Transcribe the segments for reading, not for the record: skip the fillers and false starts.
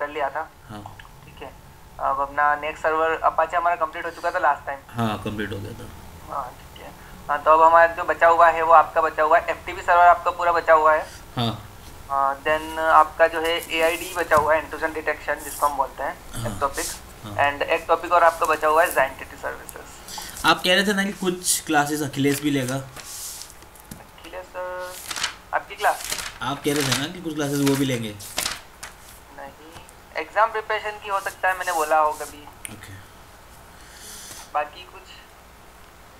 कर लिया था। हाँ ठीक है। अब अपना नेक्स्ट सर्वर अपाचे हमारा कंप्लीट हो चुका था लास्ट टाइम। हाँ कंप्लीट हो गया था। हाँ ठीक है। हाँ तो अब हमारा जो बचा हुआ है वो आपका बचा हुआ है, एफटीपी सर्वर आपका पूरा बचा हुआ है। हाँ देन आपका जो है एआईडी बचा हुआ है, इंट्रूजन डिटेक्शन जिसको हम बोलते हैं, हाँ एक टॉपिक। हाँ। एंड एक टॉपिक और आपका बचा हुआ है एंटिटी सर्विसेज। आप कह रहे थे ना कि कुछ क्लासेस अखिलेश भी लेगा। अखिलेश सर आपकी क्लास? आप कह रहे थे ना कि कुछ क्लासेस वो भी लेंगे। नहीं, एग्जाम प्रिपरेशन की हो सकता है, मैंने बोला हो कभी। ओके। बाकी कुछ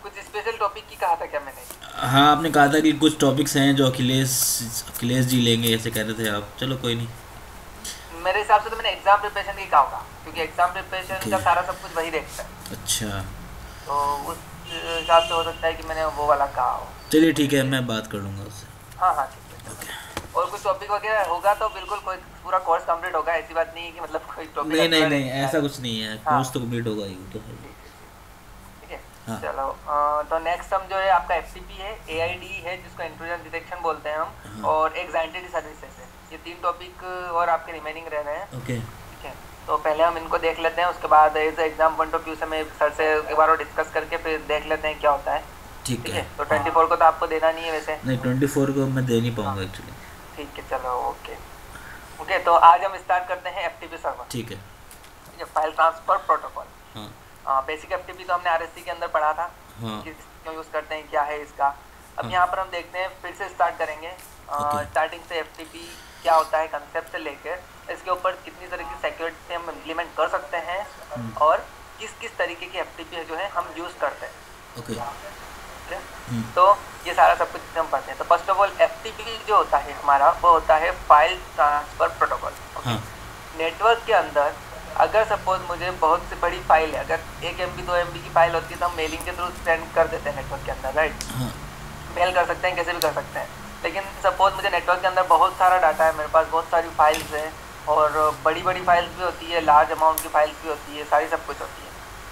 कुछ स्पेशल टॉपिक की कहा था क्या मैंने? हाँ आपने कहा था कि कुछ टॉपिक्स हैं जो अखिलेश अखिलेश जी लेंगे, ऐसे कह रहे थे आप। चलो कोई नहीं। मेरे हिसाब से तो मैंने एग्जाम प्रिपरेशन की कहा होगा, क्योंकि एग्जाम प्रिपरेशन ओके। का सारा सब कुछ वही देखता है। अच्छा। तो उस हिसाब से हो सकता है कि मैंने वो वाला कहा हो। चलिए ठीक है, मैं बात कर लूँगा उससे। हाँ हाँ ठीक है, चलो। और कुछ टॉपिक वगैरह होगा तो बिल्कुल, कोई पूरा कोर्स कंप्लीट होगा, ऐसी बात नहीं है कि मतलब कोई टॉपिक नहीं नहीं अधूरा रह नहीं, गया ऐसा है। कुछ नहीं है, हाँ कोर्स तो कंप्लीट होगा ही, वो तो है। ठीक है ठीक। ठीक है। हाँ चलो तो नेक्स्ट हम जो है आपका एफटीपी है, एआईडी है जिसको इंट्रूजन डिटेक्शन बोलते हैं हम, हाँ। और एक एंटिटी सर्विसेज है। ये तीन टॉपिक और आपके रिमेनिंग रह रहे हैं। ओके। ठीक है। तो पहले हम इनको देख लेते हैं, उसके बाद as exam point of view से मैं सर से एक बार और डिस्कस करके फिर देख लेते हैं क्या होता है। ठीक ठीक है। है। तो 24 को तो आपको देना नहीं है वैसे। नहीं 24 को मैं दे नहीं हाँ पाऊँगा एक्चुअली। ठीक है, चलो ओके। ओके तो आज हम स्टार्ट करते हैं एफटीपी सर्वर। ठीक है। ठीक है, फाइल ट्रांसफर प्रोटोकॉल। हाँ बेसिक एफटीपी तो हमने आरएससी के अंदर पढ़ा था हाँ। कि क्यों यूज़ करते हैं, क्या है इसका। अब हाँ। यहाँ पर हम देखते हैं, फिर से स्टार्ट करेंगे ओके। स्टार्टिंग से। एफटीपी क्या होता है कंसेप्ट से लेकर इसके ऊपर कितनी तरह की सिक्योरिटी हम इम्प्लीमेंट कर सकते हैं, और किस किस तरीके की एफटीपी जो है हम यूज़ करते हैं। ओके। ठीक है? तो ये सारा सब कुछ हम पढ़ते हैं। तो फर्स्ट ऑफ ऑल एफटीपी जो होता है हमारा, वो होता है फाइल ट्रांसफर प्रोटोकॉल। ओके। हाँ नेटवर्क के अंदर अगर सपोज मुझे बहुत सी बड़ी फाइल है, अगर 1 MB 2 MB की फाइल होती है तो हम मेलिंग के थ्रू सेंड कर देते हैं नेटवर्क के अंदर, राइट। हाँ। मेल कर सकते हैं, कैसे भी कर सकते हैं। लेकिन सपोज मुझे नेटवर्क के अंदर बहुत सारा डाटा है, मेरे पास बहुत सारी फाइल्स हैं, और बड़ी बड़ी फाइल्स भी होती है, लार्ज अमाउंट की फाइल्स भी होती है, सारी सब कुछ होती है।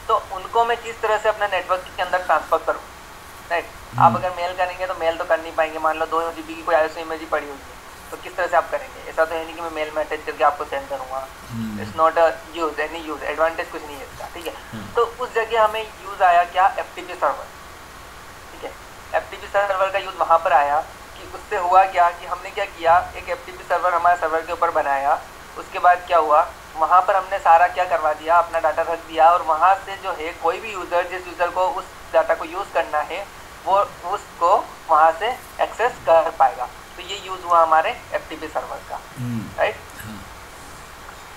तो उनको मैं किस तरह से अपने नेटवर्क के अंदर ट्रांसफर करूँ, राइट। आप अगर मेल करेंगे तो मेल तो कर नहीं पाएंगे। मान लो 2 GB की कोई आईएसओ इमेज ही पड़ी हुई है, तो किस तरह से आप करेंगे? ऐसा तो है नहीं कि मैं मेल में अटैच करके आपको सेंड करूँगा। It's not a use, any use, advantage कुछ नहीं है इसका। ठीक है। तो उस जगह हमें यूज आया क्या? FTP server. ठीक है। एफटीपी सर्वर का यूज वहाँ पर आया कि उससे हुआ क्या कि हमने क्या किया, एक एफटीपी सर्वर हमारे सर्वर के ऊपर बनाया। उसके बाद क्या हुआ, वहाँ पर हमने सारा क्या करवा दिया, अपना डाटा रख दिया, और वहाँ से जो है कोई भी यूज़र, जिस यूज़र को उस डाटा को यूज़ करना है, वो उसको वहाँ से एक्सेस कर पाएगा। तो ये यूज़ हुआ हमारे एफटीपी सर्वर का, राइट।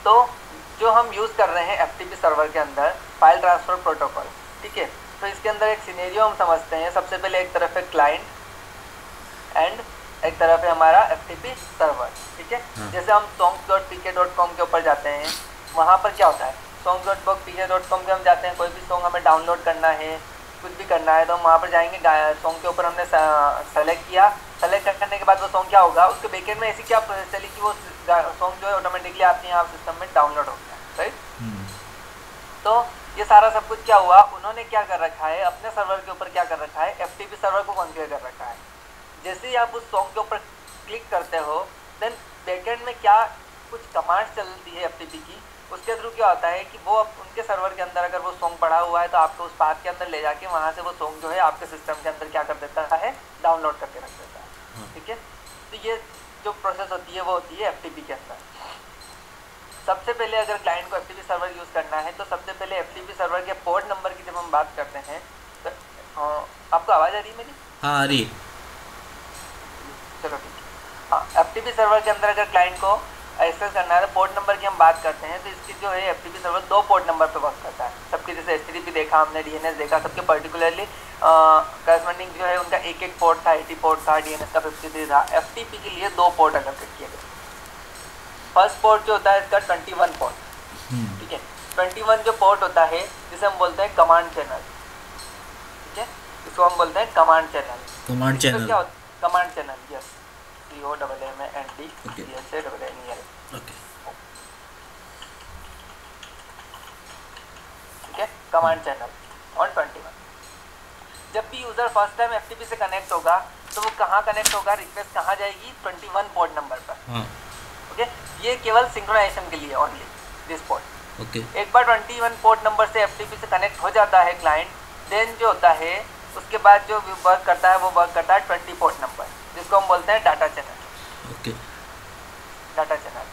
तो जो हम यूज़ कर रहे हैं एफटीपी सर्वर के अंदर, फाइल ट्रांसफर प्रोटोकॉल। ठीक है। तो इसके अंदर एक सिनेरियो हम समझते हैं। सबसे पहले एक तरफ है क्लाइंट एंड एक तरफ है हमारा एफटीपी सर्वर। ठीक है। जैसे हम songs.pk.com के ऊपर जाते हैं, वहाँ पर क्या होता है, songs.pk.com पे हम जाते हैं, कोई भी सॉन्ग हमें डाउनलोड करना है, कुछ भी करना है, तो हम वहाँ पर जाएंगे। सॉन्ग के ऊपर हमने सेलेक्ट किया। सेलेक्ट करने के बाद वो सॉन्ग क्या होगा, उसके बैकएंड में ऐसी क्या प्रोसेस चली कि वो सॉन्ग जो है ऑटोमेटिकली आपके यहाँ सिस्टम में डाउनलोड हो गया, राइट। तो ये सारा सब कुछ क्या हुआ, उन्होंने क्या कर रखा है, अपने सर्वर के ऊपर क्या कर रखा है, एफटीपी सर्वर को कॉन्फ़िगर कर रखा है। जैसे ही आप उस सॉन्ग के ऊपर क्लिक करते हो, देन बैकएंड में क्या कुछ कमांड्स चलती है एफटीपी की, उसके थ्रू क्या होता है कि वो उनके सर्वर के अंदर अगर वो सॉन्ग पड़ा हुआ है तो आपको उस पाथ के अंदर ले जाके वहाँ से वो सॉन्ग जो है आपके सिस्टम के अंदर क्या कर देता है, डाउनलोड करके रख देता है। ठीक है। तो ये जो प्रोसेस होती है वो होती है एफटीपी के अंदर। सबसे पहले अगर क्लाइंट को एफटीपी सर्वर यूज़ करना है तो सबसे पहले एफटीपी सर्वर के पोर्ट नंबर की जब हम बात करते हैं तो आपको आवाज़ आ रही है मेरी? हाँ आ रही है। चलो ठीक है। हाँ, एफटीपी सर्वर के अंदर अगर क्लाइंट को एक्सेस करना है तो पोर्ट नंबर की हम बात करते हैं, तो इसकी जो है एफटीपी सर्वर 2 पोर्ट नंबर पे वर्क करता है। सबके जैसे एचटीटीपी देखा हमने, डीएनएस देखा, सबके पर्टिकुलरली करस्पॉन्डिंग जो है उनका एक एक पोर्ट था, 80 पोर्ट था, डीएनएस का 53 था। एफटीपी के लिए 2 पोर्ट अलग किए गए। फर्स्ट पोर्ट जो होता है इसका 21 पोर्ट। ठीक है। 21 जो पोर्ट होता है जिसे हम बोलते हैं कमांड चैनल। ठीक है। इसको हम बोलते हैं कमांड चैनल। Command channel. क्या होता है command channel? Yes, COMMAND CHANNEL। Okay. ठीक है। Command channel on 21। जब भी यूज़र फर्स्ट टाइम एफटीपी से कनेक्ट होगा तो वो कहाँ कनेक्ट होगा, रिक्वेस्ट कहाँ जाएगी, 21 पोर्ट नंबर पर। हाँ ओके। ये केवल सिंक्रोनाइजेशन के लिए ओनली दिस पोर्ट। ओके एक बार 21 पोर्ट नंबर से एफटीपी से कनेक्ट हो जाता है क्लाइंट, देन जो होता है उसके बाद जो वर्क करता है वो वर्क करता है 20 पोर्ट नंबर, जिसको हम बोलते हैं data channel. Okay data channel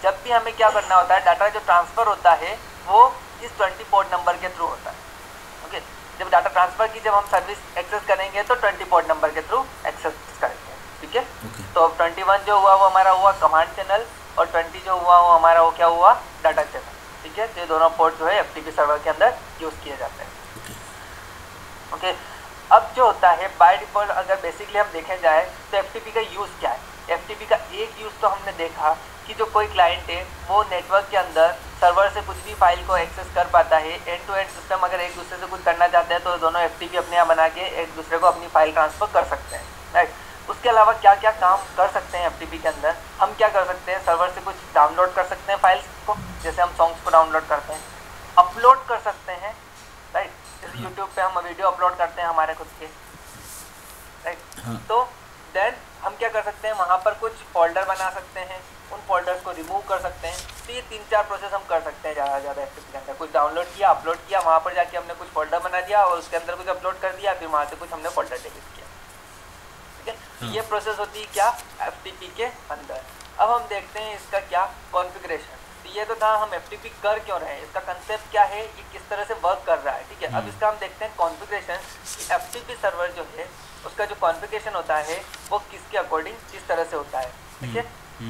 जब भी हमें क्या करना होता है, डाटा जो ट्रांसफ़र होता है वो इस 20 पोर्ट नंबर के थ्रू होता है। ओके, जब डाटा ट्रांसफ़र की जब हम सर्विस एक्सेस करेंगे तो 20 पोर्ट नंबर के थ्रू एक्सेस करेंगे। ठीक है, तो 21 जो हुआ वो हमारा हुआ कमांड चैनल, और 20 जो हुआ वो हमारा वो क्या हुआ, डाटा चैनल। ठीक है, ये दोनों पोर्ट जो है एफटीपी सर्वर के अंदर यूज़ किए जाते हैं। ओके, अब जो होता है बाय डिफ़ॉल्ट अगर बेसिकली हम देखें जाए तो एफटीपी का यूज़ क्या है। एफटीपी का एक यूज़ तो हमने देखा कि जो कोई क्लाइंट है वो नेटवर्क के अंदर सर्वर से कुछ भी फाइल को एक्सेस कर पाता है। एंड टू एंड सिस्टम अगर एक दूसरे से कुछ करना चाहते हैं तो दोनों एफटीपी अपने यहाँ बना के एक दूसरे को अपनी फाइल ट्रांसफ़र कर सकते हैं, राइट। उसके अलावा क्या क्या काम कर सकते हैं एफटीपी के अंदर, हम क्या कर सकते हैं, सर्वर से कुछ डाउनलोड कर सकते हैं फाइल्स को, जैसे हम सॉन्ग्स को डाउनलोड करते हैं, अपलोड कर सकते हैं, राइट। जैसे यूट्यूब पे हम वीडियो अपलोड करते हैं हमारे खुद के, राइट। तो देन हम क्या कर सकते हैं, वहाँ पर कुछ फोल्डर बना सकते हैं, उन फोल्डर्स को रिमूव कर सकते हैं। तो ये 3-4 प्रोसेस हम कर सकते हैं ज़्यादा से ज़्यादा एफटीपी के अंदर। कुछ डाउनलोड किया, अपलोड किया, वहाँ पर जाके हमने कुछ फोल्डर बना दिया और उसके अंदर कुछ अपलोड कर दिया, फिर वहाँ से कुछ हमने फोल्डर डिलीट किया। ठीक है, तो ये प्रोसेस होती है क्या, एफटीपी के अंदर। अब हम देखते हैं इसका क्या कॉन्फ़िगरेशन। तो ये तो था हम एफटीपी कर क्यों रहे हैं, इसका कंसेप्ट क्या है, ये किस तरह से वर्क कर रहा है। ठीक है, अब इसका हम देखते हैं कॉन्फ़िगरेशन कि एफटीपी सर्वर जो है उसका जो कॉन्फ़िगरेशन होता है वो किसके अकॉर्डिंग किस तरह से होता है। ठीक है,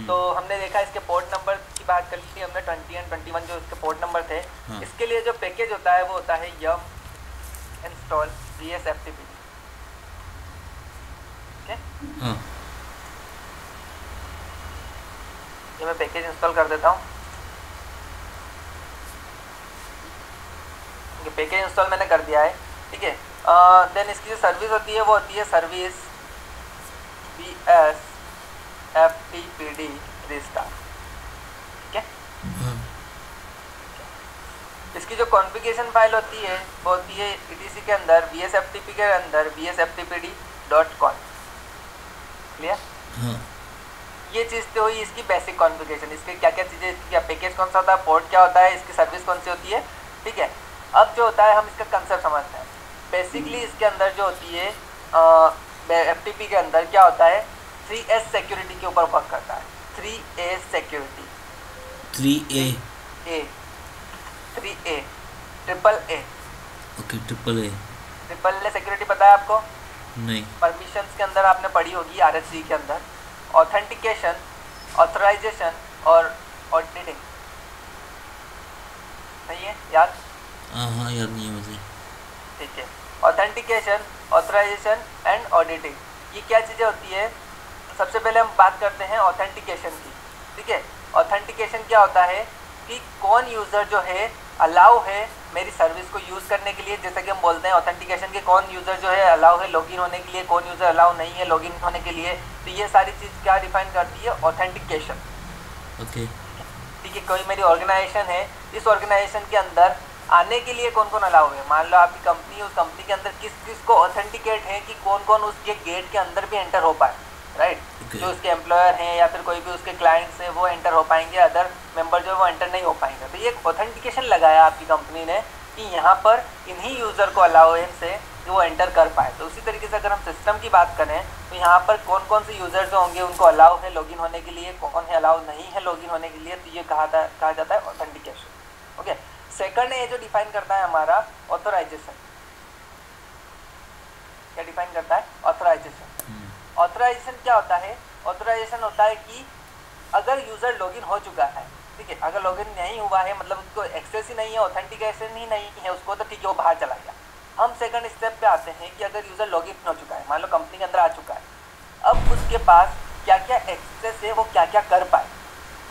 तो हमने देखा इसके पोर्ट नंबर की बात कर ली हमने, 20 और 21 जो इसके पोर्ट नंबर थे। इसके लिए जो पैकेज होता है वो होता है yum install vsftpd। ठीक है, ये मैं पैकेज इंस्टॉल कर देता हूँ। पैकेज इंस्टॉल मैंने कर दिया है। ठीक है, देन इसकी जो सर्विस होती है वो होती है सर्विस vsftpd रिस्टार्ट। ठीक है, इसकी जो कॉन्फ़िगरेशन फाइल होती है वो होती है etc के अंदर vsftp के अंदर vsftpd.conf। क्लियर, ये चीज़ तो हुई इसकी बेसिक कॉन्फ़िगरेशन, इसके क्या क्या चीज़ें, क्या पैकेज कौन सा होता है, पोर्ट क्या होता है, इसकी सर्विस कौन सी होती है। ठीक है, अब जो होता है हम इसका कंसेप्ट समझते हैं। बेसिकली इसके अंदर जो होती है एफटीपी के अंदर क्या होता है, 3S सिक्योरिटी के ऊपर वर्क करता है। 3A security, 3A triple A. Okay, triple A security पता है आपको? नहीं। परमिशंस के अंदर आपने पढ़ी होगी RSC के अंदर, ऑथेंटिकेशन, ऑथराइजेशन और ऑडिटिंग। नहीं है याद? हाँ, याद नहीं है मुझे। ठीक है, ऑथेंटिकेशन, ऑथराइजेशन एंड ऑडिटिंग, ये क्या चीज़ें होती है। सबसे पहले हम बात करते हैं ऑथेंटिकेशन की। ठीक है, ऑथेंटिकेशन क्या होता है कि कौन यूज़र जो है अलाउ है मेरी सर्विस को यूज़ करने के लिए। जैसे कि हम बोलते हैं ऑथेंटिकेशन के कौन यूज़र जो है अलाउ है लॉगिन होने के लिए, कौन यूज़र अलाउ नहीं है लॉगिन होने के लिए। तो ये सारी चीज़ क्या डिफाइन करती है, ऑथेंटिकेशन। ओके, ठीक है, कोई मेरी ऑर्गेनाइजेशन है, इस ऑर्गेनाइजेशन के अंदर आने के लिए कौन कौन अलाउ है। मान लो आपकी कंपनी, उस कंपनी के अंदर किस किस को ऑथेंटिकेट है कि कौन कौन उसके गेट के अंदर भी एंटर हो पाए, राइट। जो उसके एम्प्लॉयर हैं या फिर कोई भी उसके क्लाइंट्स हैं वो एंटर हो पाएंगे, अदर मेंबर जो है वो एंटर नहीं हो पाएंगे। तो ये एक ऑथेंटिकेशन लगाया आपकी कंपनी ने कि यहाँ पर इन्हीं यूज़र को अलाउेंस है कि वो एंटर कर पाए। तो उसी तरीके से अगर हम सिस्टम की बात करें तो यहाँ पर कौन कौन से यूज़र्स जो होंगे उनको अलाउ है लॉगिन होने के लिए, कौन है अलाउ नहीं है लॉगिन होने के लिए। तो ये कहा जाता है ऑथेंटिकेशन। ओके, सेकंड है जो डिफाइन करता है हमारा ऑथराइजेशन। क्या डिफाइन करता है, ऑथराइजेशन। ऑथराइजेशन क्या होता है, ऑथराइजेशन होता है कि अगर यूज़र लॉगिन हो चुका है, ठीक है, अगर लॉगिन नहीं हुआ है मतलब उसको एक्सेस ही नहीं है, ऑथेंटिकेशन ही नहीं है उसको, तो ठीक है वो बाहर चला गया। हम सेकंड स्टेप पे आते हैं कि अगर यूज़र लॉगिन हो चुका है, मान लो कंपनी के अंदर आ चुका है, अब उसके पास क्या क्या एक्सेस है, वो क्या क्या कर पाए,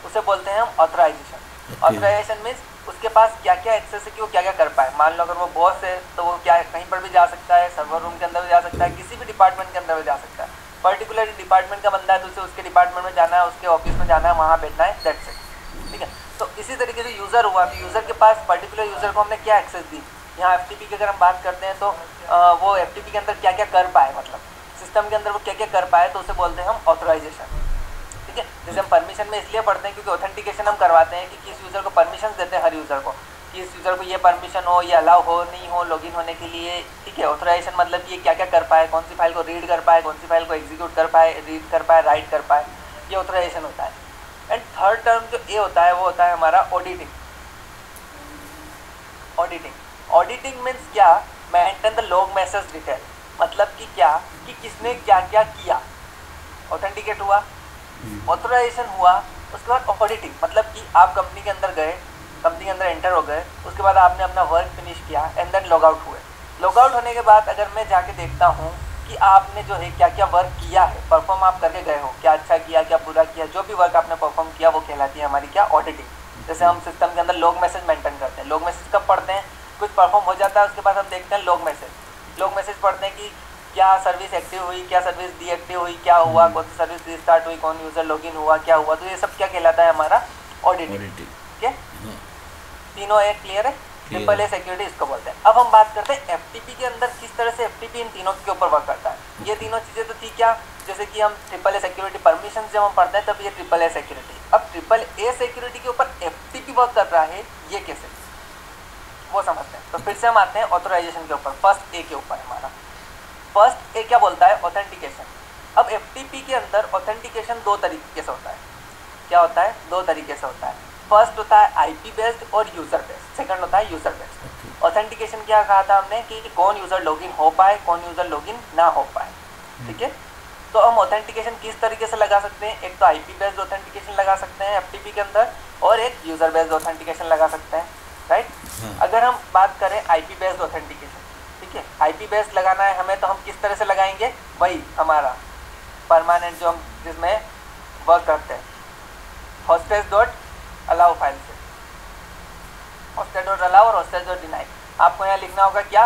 उसे बोलते हैं हम ऑथराइजेशन। ऑथराइजेशन मीन्स उसके पास क्या क्या एक्सेस है कि वो क्या क्या कर पाए। मान लो अगर वो बॉस है तो वो क्या कहीं पर भी जा सकता है, सर्वर रूम के अंदर भी जा सकता है, किसी भी डिपार्टमेंट के अंदर भी जा सकता है। पर्टिकुलर डिपार्टमेंट का बंदा है तो उसे उसके डिपार्टमेंट में जाना है, उसके ऑफिस में जाना है, वहाँ बैठना है, दैट्स इट। ठीक है, तो इसी तरीके से यूज़र हुआ, तो यूज़र के पास पर्टिकुलर यूज़र को हमने क्या एक्सेस दी। यहाँ एफटीपी की अगर हम बात करते हैं तो वो एफटीपी के अंदर क्या क्या कर पाए, मतलब सिस्टम के अंदर वो क्या क्या कर पाए, तो उसे बोलते हैं हम ऑथराइजेशन। ठीक है। जैसे हम परमिशन में इसलिए पढ़ते हैं क्योंकि ऑथेंटिकेशन हम करवाते हैं कि किस यूज़र को परमिशन देते हैं, हर यूज़र को, कि इस यूज़र को ये परमिशन हो, ये अलाउ हो नहीं हो लॉगिन होने के लिए, ठीक है। ऑथराइजेशन मतलब ये क्या क्या कर पाए, कौन सी फाइल को रीड कर पाए, कौन सी फाइल को एग्जीक्यूट कर पाए, रीड कर पाए, राइट कर पाए, ये ऑथराइजेशन होता है। एंड थर्ड टर्म जो ए होता है वो होता है हमारा ऑडिटिंग। ऑडिटिंग मीन्स क्या, maintain the log message detail, मतलब कि क्या कि किसने क्या क्या किया, ऑथेंटिकेट हुआ, ऑथराइजेशन हुआ, उसके बाद ऑडिटिंग मतलब कि आप कंपनी के अंदर गए, कंपनी के अंदर एंटर हो गए, उसके बाद आपने अपना वर्क फिनिश किया एंड देन लॉग आउट हुए। लॉग आउट होने के बाद अगर मैं जाके देखता हूँ कि आपने जो है क्या क्या वर्क किया है, परफॉर्म आप करके गए हो, क्या अच्छा किया, क्या बुरा किया, जो भी वर्क आपने परफॉर्म किया वो कहलाती है हमारी क्या, ऑडिटिंग। जैसे हम सिस्टम के अंदर लॉग मैसेज मेंटेन करते हैं, लॉग मैसेज कब पढ़ते हैं, कुछ परफॉर्म हो जाता है उसके बाद हम देखते हैं लॉग मैसेज पढ़ते हैं कि क्या सर्विस एक्टिव हुई, क्या सर्विस डीएक्टिव हुई, क्या हुआ, कौन सी सर्विस रिस्टार्ट हुई, कौन यूज़र लॉगिन हुआ, क्या हुआ, तो ये सब क्या कहलाता है हमारा ऑडिटिंग। ठीक है, तीनों एक क्लियर है। ट्रिपल ए सिक्योरिटी इसको बोलते हैं। अब हम बात करते हैं एफटीपी के अंदर किस तरह से एफटीपी इन तीनों के ऊपर वर्क करता है। ये तीनों चीज़ें तो थी क्या, जैसे कि हम ट्रिपल ए सिक्योरिटी परमिशन जब हम पढ़ते हैं तब ये ट्रिपल ए सिक्योरिटी। अब ट्रिपल ए सिक्योरिटी के ऊपर एफटीपी वर्क कर रहा है, ये कैसे, वो समझते हैं। तो फिर से हम आते हैं ऑथराइजेशन के ऊपर, फर्स्ट ए के ऊपर। हमारा फर्स्ट ए क्या बोलता है, ऑथेंटिकेशन। अब एफटीपी के अंदर ऑथेंटिकेशन दो तरीके से होता है। क्या होता है, दो तरीके से होता है। फर्स्ट होता है आईपी बेस्ड और यूजर बेस्ड, सेकंड होता है यूजर बेस्ड। ऑथेंटिकेशन क्या कहा था हमने कि कौन यूजर लॉगिन हो पाए, कौन यूजर लॉगिन ना हो पाए। ठीक है, तो हम ऑथेंटिकेशन किस तरीके से लगा सकते हैं, एक तो आईपी बेस्ड ऑथेंटिकेशन लगा सकते हैं एफटीपी के अंदर, और एक यूजर बेस्ड ऑथेंटिकेशन लगा सकते हैं, राइट। अगर हम बात करें आईपी बेस्ड ऑथेंटिकेशन, ठीक है, आईपी बेस्ड लगाना है हमें, तो हम किस तरह से लगाएंगे, वही हमारा परमानेंट जो हम जिसमें वर्क करते हैं, होस्टेज डॉट अलाउ फाइल से, होस्टेज डॉट अलाउ और होस्टेज डॉट डिनाई। आपको यहाँ लिखना होगा क्या,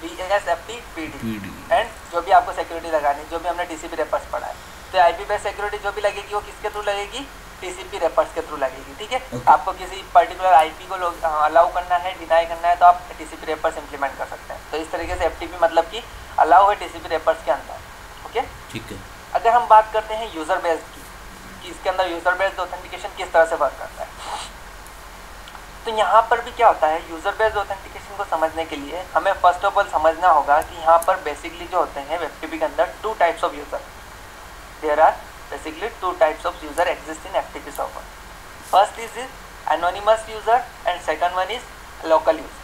VASFTPD एंड जो भी आपको सिक्योरिटी लगानी, जो भी हमने TCP रेपर्स पढ़ा है। तो आईपी बेस्ड सिक्योरिटी जो भी लगेगी वो किसके थ्रू लगेगी, TCP रेपर्स के थ्रू लगेगी। ठीक है, आपको किसी पर्टिकुलर आईपी को अलाउ करना है, डिनाई करना है, तो आप TCP रेपर्स इंप्लीमेंट कर सकते हैं। तो इस तरीके से FTP मतलब कि अलाउ है TCP रेपर्स के अंदर। ओके, ठीक है। अगर हम बात करते हैं यूजर बेस्ड की, कि इसके अंदर यूजर बेस्ड ऑथेंटिकेशन किस तरह से वर्क करता है, तो यहाँ पर भी क्या होता है, यूजर बेस्ड ऑथेंटिकेशन को समझने के लिए हमें फर्स्ट ऑफ ऑल समझना होगा कि यहाँ पर बेसिकली जो होते हैं एफटीपी के अंदर two types of user, there are basically two types of user exist in FTP server. First is anonymous user and second one is local user.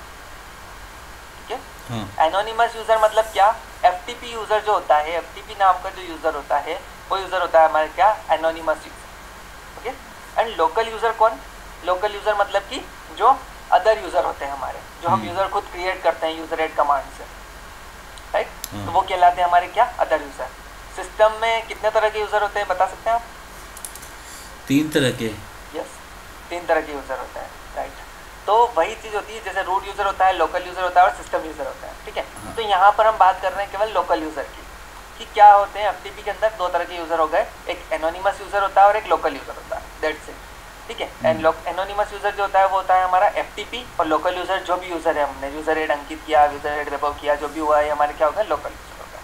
ठीक है, एनोनिमस यूजर मतलब क्या, एफटीपी यूजर जो होता है, एफटीपी नाम का जो यूजर होता है वो यूजर होता है हमारा क्या, anonymous user. Okay, and local user कौन, लोकल यूजर मतलब कि जो अदर यूजर होते हैं हमारे, जो हम यूजर खुद क्रिएट करते हैं यूजर एड कमांड से, राइट। तो वो कहलाते हैं हमारे क्या, अदर यूजर। सिस्टम में कितने तरह के यूजर होते हैं बता सकते हैं आप, 3 तरह के। यस, 3 तरह के यूजर होते हैं, राइट। तो वही चीज होती है, जैसे रूट यूजर होता है, लोकल यूजर होता है और सिस्टम यूजर होता है। ठीक है, तो यहाँ पर हम बात कर रहे हैं केवल लोकल यूजर की, कि क्या होते हैं एफटीपी के अंदर 2 तरह के यूजर हो गए, एक एनोनिमस यूजर होता है और एक लोकल यूजर होता है, दैट्स इट। ठीक है, एंड एनोनिमस यूजर जो होता है वो होता है हमारा एफटीपी, और लोकल यूजर जो भी यूजर है, हमने यूजर एड अंकित किया, यूजर एड वैभव किया, जो भी हुआ है हमारे क्या होगा, लोकल यूजर होगा।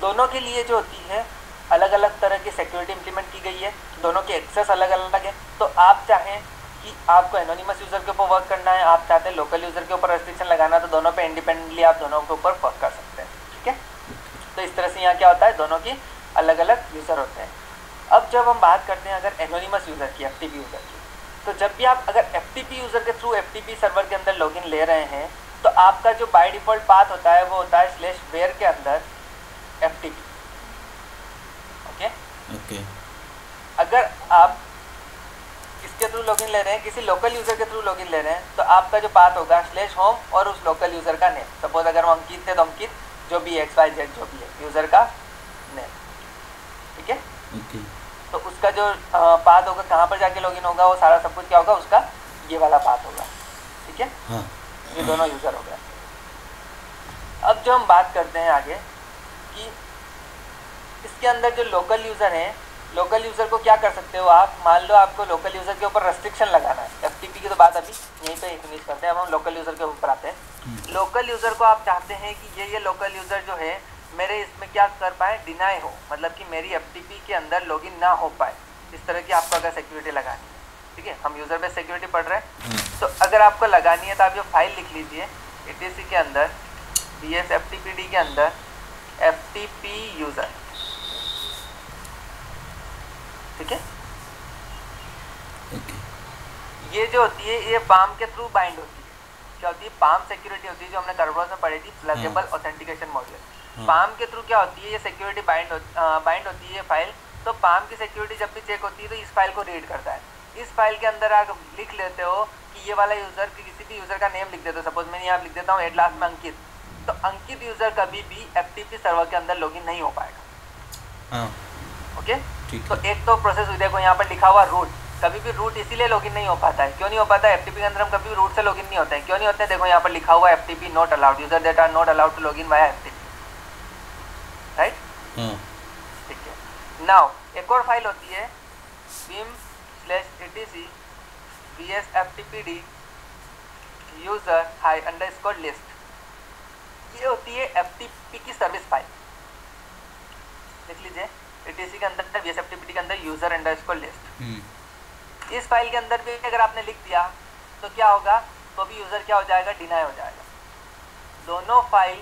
दोनों के लिए जो होती है अलग अलग तरह की सिक्योरिटी इंप्लीमेंट की गई है, दोनों के एक्सेस अलग अलग है। तो आप चाहें कि आपको एनोनिमस यूजर के ऊपर वर्क करना है, आप चाहते हैं लोकल यूजर के ऊपर रेस्ट्रिक्शन लगाना, तो दोनों पे इंडिपेंडेंटली आप दोनों के ऊपर वर्क कर सकते हैं। ठीक है, तो इस तरह से यहाँ क्या होता है, दोनों की अलग अलग यूजर होते हैं। अब जब हम बात करते हैं अगर एनोनिमस यूजर की, एफटीपी यूजर की, तो जब भी आप अगर एफटीपी यूजर के थ्रू एफटीपी सर्वर के अंदर लॉगिन ले रहे हैं, तो आपका जो बाय डिफॉल्ट पाथ होता है वो होता है /var के अंदर एफटीपी। Okay, okay. अगर आप किसके थ्रू लॉगिन ले रहे हैं, किसी लोकल यूजर के थ्रू लॉगिन ले रहे हैं, तो आपका जो पाथ होगा /home और उस लोकल यूजर का नेम। सपोज अगर हम अंकित थे तो अंकित, जो भी XYZ जो भी है यूजर का नेम। ठीक है, ओके। तो उसका जो पाथ होगा, कहाँ पर जाके लॉगिन होगा, वो सारा सब कुछ क्या होगा, उसका ये वाला पाथ होगा। ठीक है, हाँ, ये दोनों यूजर हो गए। अब जो हम बात करते हैं आगे कि इसके अंदर जो लोकल यूजर हैं, लोकल यूजर को क्या कर सकते हो आप, मान लो आपको लोकल यूजर के ऊपर रेस्ट्रिक्शन लगाना है। एफटीपी की तो बात अभी यहीं पे फिनिश करते हैं, अब हम लोकल यूजर के ऊपर आते हैं। लोकल यूजर को आप चाहते हैं कि ये लोकल यूजर जो है मेरे इसमें क्या कर पाए, डिनाई हो, मतलब कि मेरी एफटीपी के अंदर लॉगिन ना हो पाए। इस तरह की आपको अगर सिक्योरिटी लगानी है, ठीक है, हम यूज़र बेस्ड सिक्योरिटी पढ़ रहे हैं। हाँ। तो अगर आपको लगानी है तो आप ये फाइल लिख लीजिए, etc के अंदर VSFTPD के अंदर FTP यूज़र, ठीक है। ओके। ये जो होती है ये पाम के थ्रू बाइंड होती है। क्या होती है? पाम सिक्योरिटी होती है जो हमने कर्बोस में पढ़ी थी, प्लगेबल ऑथेंटिकेशन मॉड्यूल। हाँ। पाम के थ्रू क्या होती है? ये सिक्योरिटी बाइंड होती है फाइल। तो पाम की सिक्योरिटी जब भी चेक होती है तो इस फाइल को रीड करता है। इस फाइल के अंदर आप लिख लेते हो कि ये वाला यूज़र, किसी भी यूज़र का नेम लिख देते हो। सपोज मैंने यहाँ लिख देता हूँ एट लास्ट में अंकित, तो अंकित यूज़र कभी भी FTP सर्वर के अंदर लॉगिन नहीं हो पाएगा। हाँ। ओके, ठीक तो है। एक तो प्रोसेस देखो यहाँ पर लिखा हुआ रूट, कभी भी रूट इसीलिए लॉगिन नहीं हो पाता है। क्यों नहीं हो पाता है? FTP के अंदर हम कभी भी रूट से लॉगिन नहीं होते हैं। क्यों नहीं होते हैं? देखो यहाँ पर लिखा हुआ FTP not allowed, user that are not allowed to login via FTP, right? हाँ। ठीक है। नाउ एक और फाइल होती है vim/etc vsftpd user high underscore list. ये होती है FTP की सर्विस फाइल, लिख लीजिए etc के अंदर vsftpd के अंदर यूजर अंडरस्कोर लिस्ट। इस फाइल के अंदर भी अगर आपने लिख दिया तो क्या होगा? तो भी यूज़र क्या हो जाएगा? डिनाई हो जाएगा। दोनों फाइल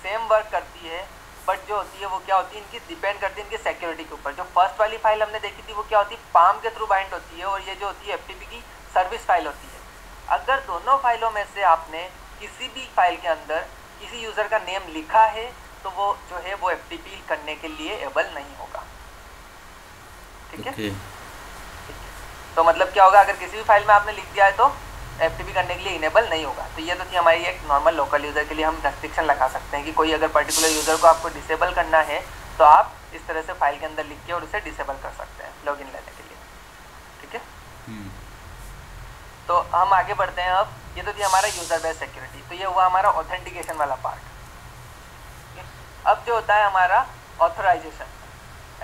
सेम वर्क करती है, बट जो होती है वो क्या होती है? इनकी डिपेंड करती है इनकी सिक्योरिटी के ऊपर। जो फर्स्ट वाली फाइल हमने देखी थी वो क्या होती है? पाम के थ्रू बाइंड होती है, और ये जो होती है FTP की सर्विस फाइल होती है। अगर दोनों फाइलों में से आपने किसी भी फाइल के अंदर किसी यूज़र का नेम लिखा है तो वो जो है वो FTP करने के लिए एबल नहीं होगा, ठीक है? ओके। तो मतलब क्या होगा? अगर किसी भी फाइल में आपने लिख दिया है तो FTP करने के लिए इनेबल नहीं होगा। तो ये तो थी हमारी एक नॉर्मल लोकल यूज़र के लिए हम रेस्ट्रिक्शन लगा सकते हैं कि कोई अगर पर्टिकुलर यूज़र को आपको डिसेबल करना है तो आप इस तरह से फाइल के अंदर लिख के और उसे डिसेबल कर सकते हैं लॉगिन लेने के लिए, ठीक है। तो हम आगे बढ़ते हैं। अब ये तो थी हमारा यूज़र बेस्ड सिक्योरिटी, तो ये हुआ हमारा ऑथेंटिकेशन वाला पार्ट। अब जो होता है हमारा ऑथराइजेशन।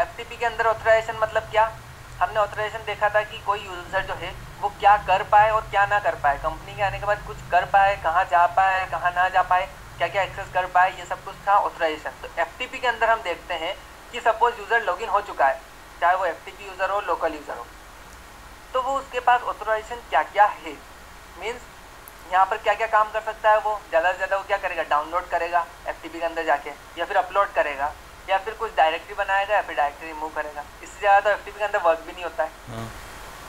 FTP के अंदर ऑथराइजेशन मतलब क्या? हमने ऑथराइजेशन देखा था कि कोई यूज़र जो है वो क्या कर पाए और क्या ना कर पाए। कंपनी के आने के बाद कुछ कर पाए, कहाँ जा पाए, कहाँ ना जा पाए, क्या क्या एक्सेस कर पाए, ये सब कुछ था ऑथराइजेशन। तो FTP के अंदर हम देखते हैं कि सपोज यूज़र लॉगिन हो चुका है, चाहे वो FTP यूज़र हो, लोकल यूज़र हो, तो वो उसके पास ऑथराइजेशन क्या क्या है, मीन्स यहाँ पर क्या क्या काम कर सकता है। वो ज़्यादा से ज़्यादा वो क्या करेगा? डाउनलोड करेगा FTP के अंदर जाके, या फिर अपलोड करेगा, या फिर कुछ डायरेक्टरी बनाएगा, या फिर डायरेक्टरी रिमूव करेगा। इससे ज़्यादा तो FTP के अंदर वर्क भी नहीं होता है,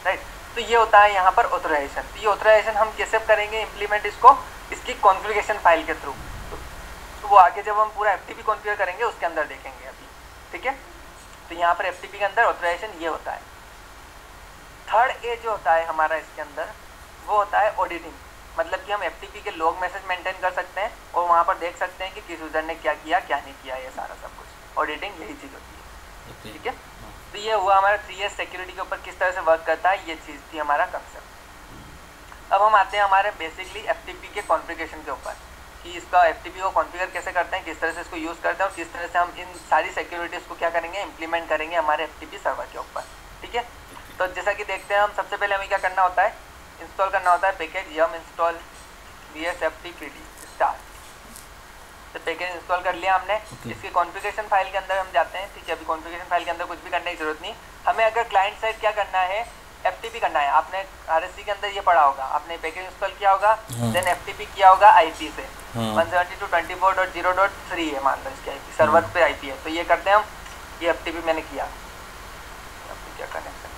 राइट? तो ये होता है यहाँ पर ऑथराइजेशन। तो ये ऑथराइजेशन हम कैसे करेंगे इम्प्लीमेंट इसको? इसकी कॉन्फ़िगरेशन फाइल के थ्रू। तो वो आगे जब हम पूरा FTP कॉन्फ़िगर करेंगे उसके अंदर देखेंगे अभी, ठीक है। तो यहाँ पर FTP के अंदर ऑथराइजेशन ये होता है। थर्ड ए जो होता है हमारा इसके अंदर वो होता है ऑडिटिंग। मतलब कि हम FTP के लॉग मैसेज मेंटेन कर सकते हैं और वहाँ पर देख सकते हैं कि किस यूज़र ने क्या किया, क्या नहीं किया, ये सारा सब कुछ। ऑडिटिंग यही चीज़ होती है, ठीक है। तो ये हुआ हमारा 3S सिक्योरिटी के ऊपर किस तरह से वर्क करता है, ये चीज़ थी हमारा कंसेप्ट। अब हम आते हैं हमारे बेसिकली FTP के कॉन्फ़िगरेशन के ऊपर कि इसका FTP को कॉन्फ़िगर कैसे करते हैं, किस तरह से इसको यूज़ करते हैं और किस तरह से हम इन सारी सिक्योरिटीज़ को क्या करेंगे? इम्प्लीमेंट करेंगे हमारे FTP सर्वर के ऊपर, ठीक है। तो जैसा कि देखते हैं हम, सबसे पहले हमें क्या करना होता है? इंस्टॉल करना होता है package yum install vsftpd start. तो पैकेज इंस्टॉल कर लिया हमने। इसकी कॉन्फ़िगरेशन फाइल के अंदर हम जाते हैं, ठीक है। अभी कॉन्फ़िगरेशन फाइल के अंदर कुछ भी करने की जरूरत नहीं। हमें अगर क्लाइंट साइड क्या करना है? FTP करना है। आपने RSC के अंदर ये पढ़ा होगा, आपने पैकेज इंस्टॉल किया होगा, देन FTP किया होगा IP से। 172.24.0.3 है मान लो इसकी IP, सर्वर पे IP है। तो ये करते हैं हम, ये FTP मैंने किया। क्या connection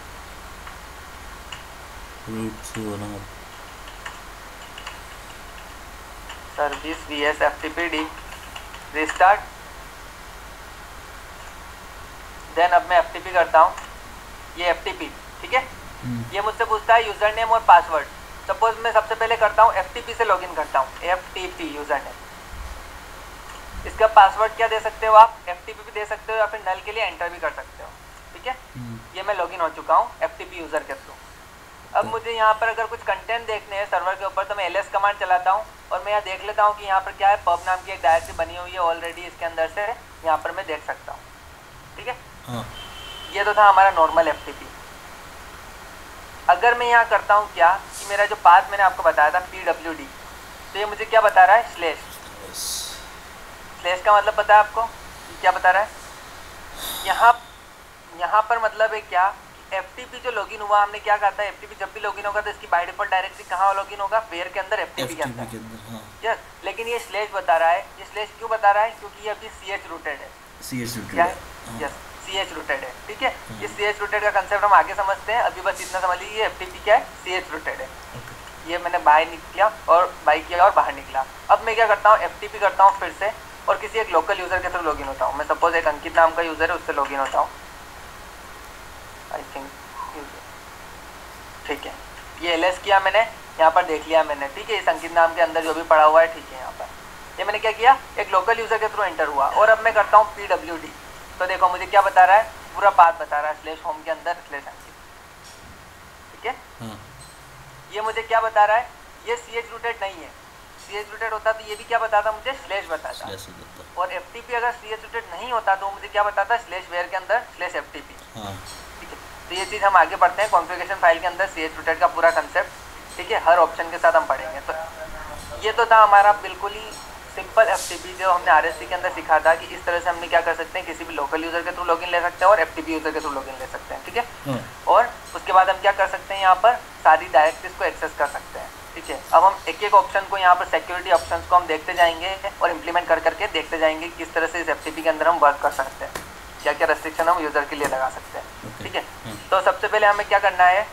service vsftpd restart. Then अब मैं FTP करता हूँ, ये FTP, ठीक है। ये मुझसे पूछता है यूजर नेम और पासवर्ड। सपोज मैं सबसे पहले करता हूँ FTP से लॉगिन करता हूँ, FTP यूजर नेम। इसका पासवर्ड क्या दे सकते हो आप? FTP भी दे सकते हो या फिर नल के लिए एंटर भी कर सकते हो, ठीक है। ये मैं लॉगिन हो चुका हूँ FTP यूजर के थ्रू। अब मुझे यहाँ पर अगर कुछ कंटेंट देखने हैं सर्वर के ऊपर तो मैं ls कमांड चलाता हूँ और मैं यहाँ देख लेता हूँ कि यहाँ पर क्या है। पब नाम की एक डायरेक्टरी बनी हुई है ऑलरेडी, इसके अंदर से यहाँ पर मैं देख सकता हूँ, ठीक है। ये तो था हमारा नॉर्मल FTP। अगर मैं यहाँ करता हूँ क्या कि मेरा जो पाथ मैंने आपको बताया था pwd, तो ये मुझे क्या बता रहा है? स्लैश का मतलब पता है आपको क्या बता रहा है? यहाँ पर मतलब है क्या? FTP जो लॉगिन हुआ, हमने क्या कहा था, FTP जब भी लॉगिन होगा तो इसकी बाय डिफॉल्ट डायरेक्टरी कहाँ लॉगिन होगा, वेयर के अंदर, FTP के अंदर। हाँ। यस, लेकिन ये स्लैश बता रहा है, ये स्लैश क्यों बता रहा है, क्योंकि ये अभी CH रूटेड है। CH रूटेड क्या है। है? यस, CH रूटेड है, ठीक है। ये CH रूटेड का कंसेप्ट हम आगे समझते हैं, अभी बस इतना समझ लीजिए FTP क्या है, CH रूटेड है। ये मैंने बाय किया और बाय किया और बाहर निकला। अब मैं क्या करता हूँ, FTP करता हूँ फिर से और किसी एक लोकल यूजर के थ्रू लॉगिन होता हूँ। मैं सपोज एक अंकित नाम का यूजर है, उससे लॉगिन होता हूँ, आई थिंक, ठीक है। ये LS किया मैंने, यहाँ पर देख लिया मैंने, ठीक है, इस अंकित नाम के अंदर जो भी पड़ा हुआ है, ठीक है। यहाँ पर ये मैंने क्या किया, एक लोकल यूजर के थ्रू एंटर हुआ और अब मैं करता हूँ PWD। तो देखो मुझे क्या बता रहा है, पूरा पाथ बता रहा है, स्लैश होम के अंदर स्लैश अंकित, ठीक है। ये मुझे क्या बता रहा है, ये CH रूटेड नहीं है। CH रूटेड होता तो ये भी क्या बताता, मुझे स्लैश बताता। और FTP अगर CH रूटेड नहीं होता तो मुझे क्या बताता, स्लैश वेयर के अंदर स्लैश FTP, ठीक है। तो ये चीज़ हम आगे पढ़ते हैं, कॉन्फ़िगरेशन फाइल के अंदर CH रूटेड का पूरा कंसेप्ट, ठीक है, हर ऑप्शन के साथ हम पढ़ेंगे। तो ये तो था हमारा बिल्कुल ही सिंपल FTP जो हमने RSC के अंदर सीखा था कि इस तरह से हमने क्या कर सकते हैं, किसी भी लोकल यूजर के थ्रू लॉगिन ले सकते हैं और FTP यूजर के थ्रू लॉगिन ले सकते हैं, ठीक है। और उसके बाद हम क्या कर सकते हैं, यहाँ पर सारी डायरेक्टरीज को एक्सेस कर सकते हैं, ठीक है। अब हम एक एक ऑप्शन को यहाँ पर सिक्योरिटी ऑप्शंस को हम देखते जाएंगे और इम्प्लीमेंट कर करके देखते जाएंगे किस तरह से इस FTP के अंदर हम वर्क कर सकते हैं, क्या क्या रेस्ट्रिक्शन हम यूजर के लिए लगा सकते हैं, ठीक है। तो सबसे पहले हमें क्या करना है,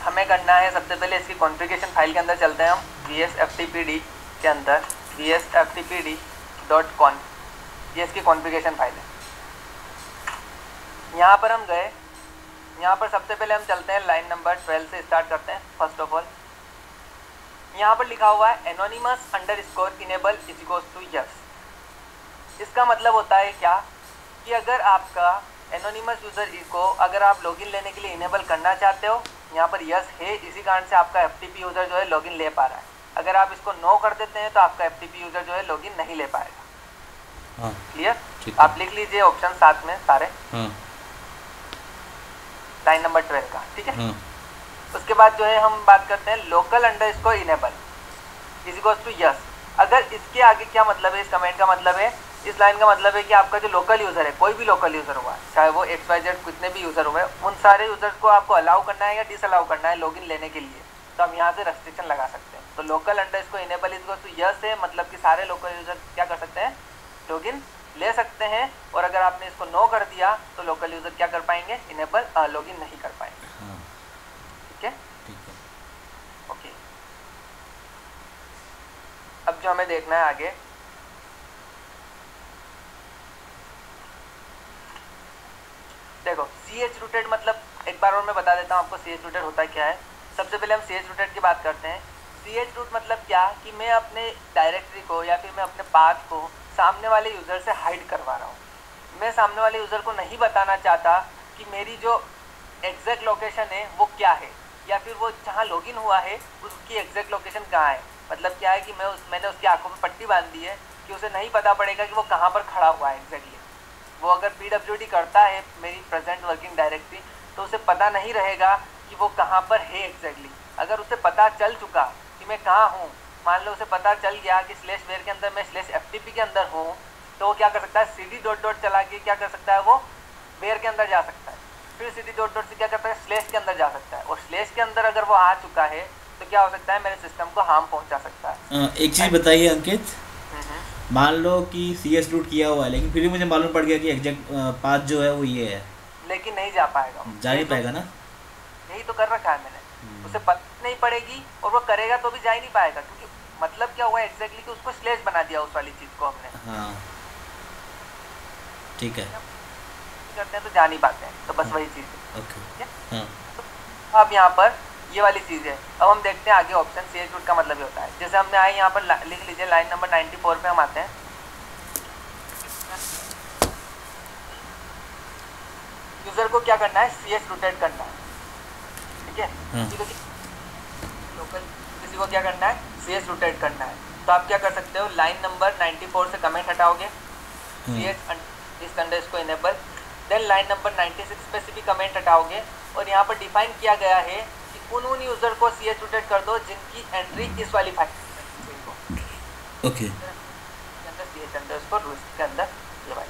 हमें करना है सबसे पहले इसकी कॉन्फ़िगरेशन फाइल के अंदर चलते हैं हम, vsftpd के अंदर vsftpd.conf, ये इसकी कॉन्फ़िगरेशन फाइल है। यहाँ पर हम गए, यहाँ पर सबसे पहले हम चलते हैं लाइन नंबर 12 से स्टार्ट करते हैं। फर्स्ट ऑफ ऑल यहाँ पर लिखा हुआ है anonymous underscore enable is equals to yes. इसका मतलब होता है क्या कि अगर आपका एनोनिमस यूज़र को अगर आप लॉगिन लेने के लिए इनेबल करना चाहते हो, यहाँ पर यस है, इसी कारण से आपका FTP यूज़र जो है लॉगिन ले पा रहा है। अगर आप इसको नो कर देते हैं तो आपका FTP यूज़र जो है लॉगिन नहीं ले पाएगा। क्लियर? आप लिख लीजिए ऑप्शन साथ में सारे, लाइन नंबर 12 का, ठीक है। उसके बाद जो है हम बात करते हैं local underscore enable is equals to yes. अगर इसके आगे क्या मतलब है, इस कमेंट का मतलब है, इस लाइन का मतलब है कि आपका जो लोकल यूज़र है, कोई भी लोकल यूज़र हुआ, चाहे वो XYZ कितने भी यूज़र हुए, उन सारे यूज़र्स को आपको अलाउ करना है या डिसअलाउ करना है लॉगिन लेने के लिए, तो हम यहाँ से रेस्ट्रिक्शन लगा सकते हैं। तो local underscore enable is equals to yes है, मतलब कि सारे लोकल यूज़र क्या कर सकते हैं, लॉगिन ले सकते हैं। और अगर आपने इसको नो कर दिया तो लोकल यूज़र क्या कर पाएंगे, इनेबल लॉगिन नहीं कर पाएंगे, ठीक है। ओके, अब जो हमें देखना है आगे, देखो CH रूटेड मतलब एक बार और मैं बता देता हूँ आपको CH रूटेड होता क्या है। सबसे पहले हम CH रूटेड की बात करते हैं। CH रूट मतलब क्या कि मैं अपने डायरेक्टरी को या फिर मैं अपने पाथ को सामने वाले यूज़र से हाइड करवा रहा हूँ। मैं सामने वाले यूज़र को नहीं बताना चाहता कि मेरी जो एग्जैक्ट लोकेशन है वो क्या है, या फिर वो जहाँ लॉगिन हुआ है उसकी एग्जैक्ट लोकेशन कहाँ है। मतलब क्या है कि मैंने उसकी आंखों में पट्टी बांध दी है कि उसे नहीं पता पड़ेगा कि वो कहाँ पर खड़ा हुआ है एग्जैक्टली। वो अगर PWD करता है मेरी प्रेजेंट वर्किंग डायरेक्टरी तो उसे पता नहीं रहेगा कि वो कहाँ पर है एग्जैक्टली। अगर उसे पता चल चुका कि मैं कहाँ हूँ, मान लो उसे पता चल गया कि स्लैश वेयर के अंदर मैं स्लैश FTP के अंदर हूँ, तो वो क्या कर सकता है, CD डॉट डॉट चला के क्या कर सकता है, वो वेयर के अंदर जा सकता है, फिर CD डॉट डॉट से क्या करता है, स्लैश के अंदर जा सकता है। और स्लैश के अंदर अगर वो आ चुका है तो क्या हो सकता है, मेरे सिस्टम को हार्म पहुँचा सकता है। एक चीज़ बताइए अंकित, मान लो कि CS रूट किया हुआ है लेकिन फिर भी मुझे मालूम पड़ गया कि एग्जैक्ट पाथ जो है वो ये है, लेकिन नहीं जा पाएगा, जा नहीं पाएगा ना। यही तो कर रखा है मैंने, उसे पता नहीं पड़ेगी और वो करेगा तो भी जा ही नहीं पाएगा, क्योंकि मतलब क्या हुआ एग्जैक्टली कि उसको स्लैश बना दिया उस वाली चीज़ को हमने। हाँ ठीक है, करते हैं तो जा नहीं पाते हैं, तो बस वही चीज़ है। ओके, तो अब यहाँ पर ये वाली चीज़ है। अब हम देखते हैं आगे ऑप्शन CH रूट का मतलब ये होता है। जैसे हमने आए यहाँ पर लिख लीजिए लाइन नंबर 94 पे हम आते हैं। यूजर को क्या करना है, CH रोटेट करना है, ठीक है। किसी को क्या करना है, CH रोटेट करना है। तो आप क्या कर सकते हो, लाइन नंबर 94 से कमेंट हटाओगे, CH इस underscore enable, then line number 96 पे से भी कमेंट हटाओगे और यहाँ पर डिफाइन किया गया है कि उन यूजर को CH रोटेट कर दो जिनकी एंट्री इस वाली फाइल ओके के अंदर CH अंडरस्कोर रूट के अंदर ये वाली।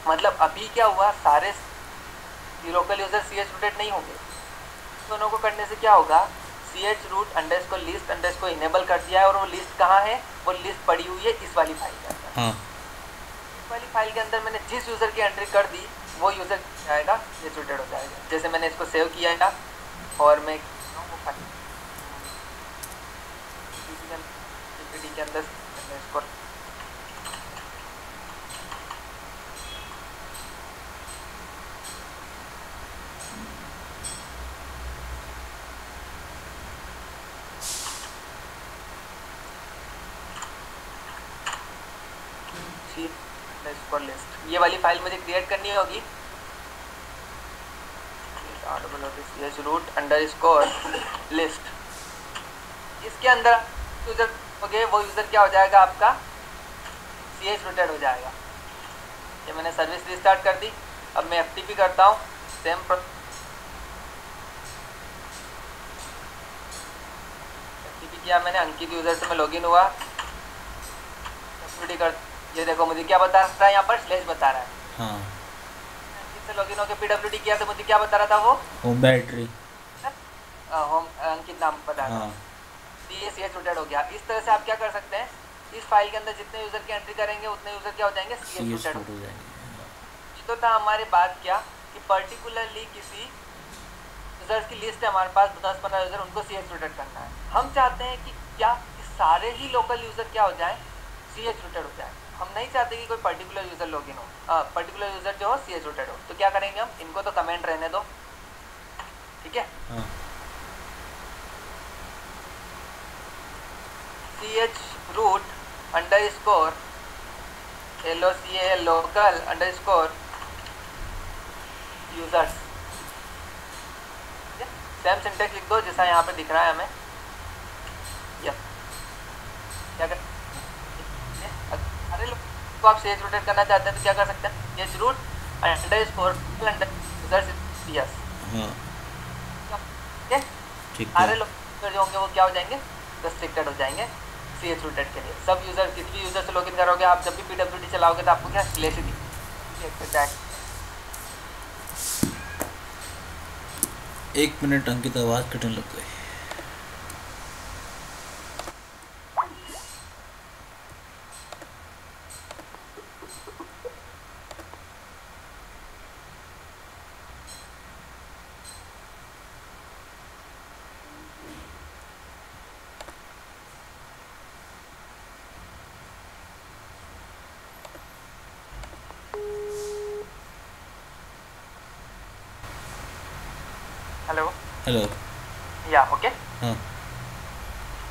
मतलब अभी क्या हुआ, सारे ये local user C H rooted नहीं होंगे। दोनों को करने से क्या होगा, C H root underscore list underscore enable कर दिया है, और वो लिस्ट कहाँ है, वो लिस्ट पड़ी हुई है इस वाली फाइल के अंदर। हाँ इस वाली फाइल के अंदर मैंने जिस यूज़र की एंट्री कर दी वो यूज़र जाएगा, सी एच रूटेड हो जाएगा। जैसे मैंने इसको सेव किया है और मैं वो फाइल के अंदर इसको लिस्ट, ये वाली फाइल मुझे क्रिएट करनी होगी। रूट अंडरस्कोर लिस्ट, इसके अंदर यूजर हो गए, वो यूजर क्या हो जाएगा आपका, सी एच रूटेड हो जाएगा। ये मैंने सर्विस रिस्टार्ट कर दी। अब मैं एफटीपी करता हूँ, सेम एफटीपी किया मैंने, अंकित यूजर से मैं लॉगिन हुआ, कर, ये देखो मुझे क्या बता रहा है यहाँ पर, स्लैश बता रहा है। हाँ अंकित से लॉगिन होकर पीडब्ल्यूडी किया तो मुझे क्या बता रहा था वो, होम डायरेक्टरी, होम अंकित नाम बता रहा था। ये सी एच रूटेड हो गया। इस तरह से आप क्या कर सकते हैं, इस फाइल के अंदर जितने यूजर की एंट्री करेंगे उतने यूजर क्या हो जाएंगे, सी एच रूटेड हो जाएंगे। तो था हमारी बात क्या कि पर्टिकुलरली किसी यूजर्स की लिस्ट है हमारे पास 10-15 यूजर, उनको सी एच रूटेड करना है। हम चाहते हैं कि क्या कि सारे ही लोकल यूजर क्या हो जाए, सी एच रूटेड हो जाए। हम नहीं चाहते कि कोई पर्टिकुलर यूजर लॉगिन हो, पर्टिकुलर यूजर जो हो सी एच रूटेड हो। तो क्या करेंगे हम, इनको तो कमेंट रहने दो, ठीक है। C H root underscore LOCAL local underscore users, same syntax लिख दो जैसा यहाँ पे दिख रहा है हमें। यस, क्या कर, अरे लोग आप सी एच रूटेड करना चाहते हैं तो क्या कर सकते हैं, C H root underscore users, yes, सारे लोग जो होंगे वो क्या हो जाएंगे, रेस्ट्रिक्टेड हो जाएंगे सी एच रूटेड के लिए। सब यूजर, किसी भी यूजर से लॉगिन करोगे आप, जब भी पीडब्ल्यूडी चलाओगे तो आपको क्या स्लैश ही दिखेगा। 1 मिनट, अंकित आवाज़ कटने लग गई। हेलो हेलो, या ओके, हाँ